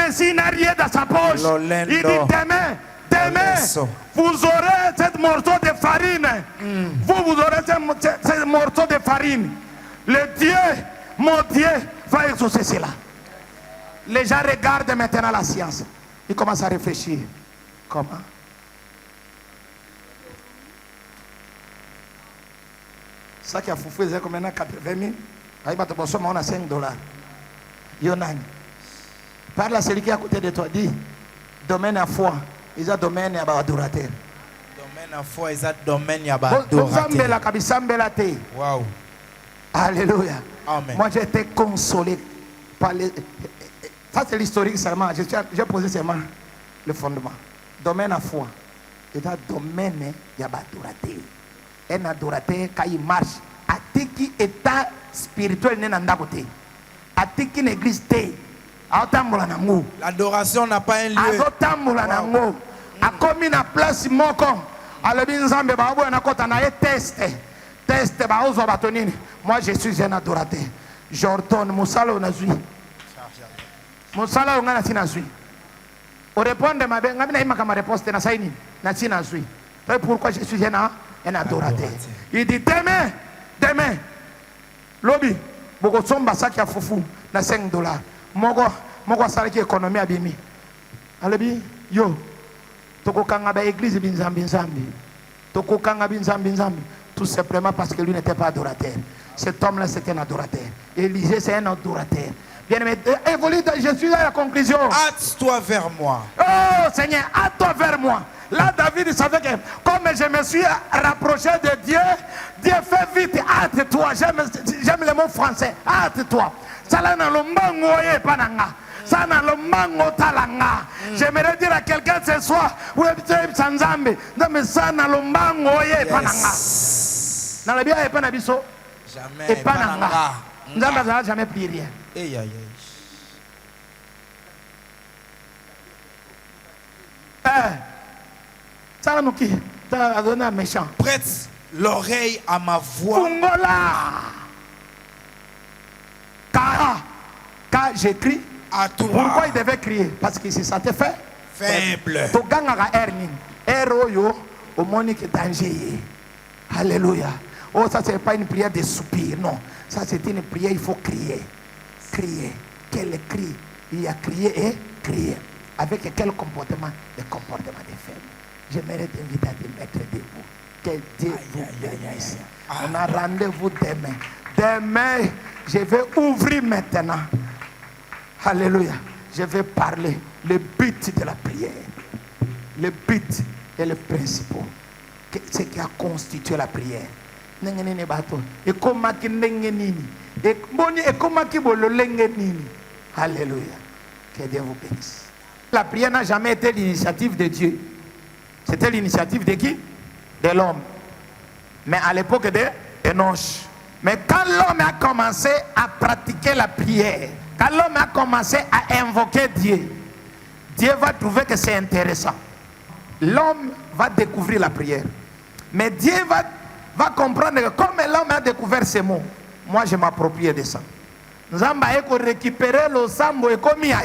Même s'il n'a rien dans sa poche, il dit demain, vous aurez cette morceau de farine. Vous aurez ce morceau de farine. Le Dieu, mon Dieu, va exaucer cela. Les gens regardent maintenant la science. Ils commencent à réfléchir. Comment? Ça qui a foufou, c'est combien? 80 000. On a 5 $. Yonan. Parle à celui qui est à côté de toi. Dis, domaine à foi. Ils ont domaine à adorateur. Domaine à foi, ils ont domaine à adorateur. Wow. Alléluia. Amen. Moi j'ai été consolé par les... Ça c'est l'historique seulement. J'ai posé seulement le fondement. Domaine à foi. Il a domaine à adorateur. Un adorateur quand il marche. À qui état spirituel n'est pas côté. À qui une église t'est. L'adoration n'a pas un lieu. Wow. A commis na place moko. Alebi nzambe ba abo na kota na test ba ozo batonini. Moi je suis un adorateur. Jordan musala onazui. Musala ongana sinazui. Au répondre ma ben ngabina ima kama réponse na saini na sinazui. C'est pourquoi je suis un adorateur. Il dit demain lobby boko somba saki ya fufu na 5 $. Moko salaki économie abimi. Alebi yo toko kanga ba église binzambi. Toko kanga binzambi. Tout simplement parce que lui n'était pas adorateur. Cet homme-là c'était un adorateur. Élisée c'est un adorateur. Bien aimé, évolue, je suis à la conclusion. Hâte-toi vers moi. Oh Seigneur, hâte-toi vers moi. Là David savait que comme je me suis rapproché de Dieu, Dieu fait vite, hâte-toi. J'aime le mot français, hâte-toi. Ça là dans le mangoye pananga. Ça dans le mango talanga. J'aimerais dire à quelqu'un ce soir, vous êtes sans zambe. Non mais ça dans le mangoye pananga. Dans le bien et panabiso. Jamais. Et pananga. Nous n'avons jamais prié rien. Aïe, aïe, aïe. Ça nous qui? Ça a donné un méchant. Prête l'oreille à ma voix. Fungola. Car j'écris. À toi. Pourquoi il devait crier? Parce qu'il se sentait faible. Toganga erning. Eroyo au monique danger. Alléluia. Oh, ça c'est pas une prière de soupir, non. Ça c'est une prière, il faut crier. Crier. Quel cri? Il a crié et crié. Avec quel comportement? Le comportement des faibles. J'aimerais t'inviter à te mettre debout. Que Dieu vous bénisse. On a rendez-vous demain. Demain, je vais ouvrir maintenant. Alléluia. Je vais parler le but de la prière. Le but et le principe. Ce qui a constitué la prière. Et comment Alléluia. Que Dieu vous bénisse. La prière n'a jamais été l'initiative de Dieu. C'était l'initiative de qui? De l'homme. Mais à l'époque d'Enoch. Mais quand l'homme a commencé à pratiquer la prière, quand l'homme a commencé à invoquer Dieu, Dieu va trouver que c'est intéressant. L'homme va découvrir la prière. Mais Dieu va comprendre que comme l'homme a découvert ces mots, moi je m'approprie de ça. Nous allons récupérer le sambo et comme il y a